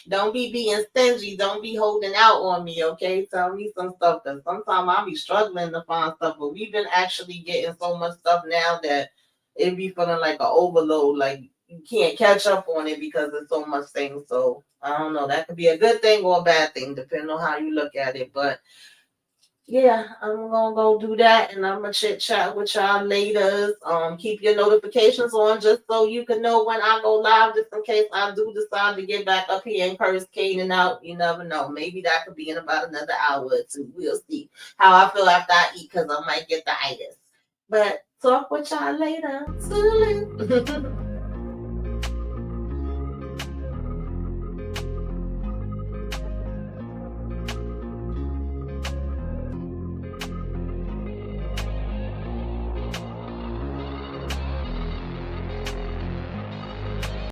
Don't be being stingy. Don't be holding out on me, okay? Tell me some stuff because sometimes I'll be struggling to find stuff, but we've been actually getting so much stuff now that it be feeling like an overload. Like you can't catch up on it because there's so much things. So I don't know. That could be a good thing or a bad thing, depending on how you look at it. But yeah, I'm gonna go do that, and I'm gonna chit chat with y'all later. Keep your notifications on just so you can know when I go live, just in case I do decide to get back up here and curse Kaden out. You never know. Maybe that could be in about another hour or two. We'll see how I feel after I eat, because I might get the itis. But talk with y'all later. See you later.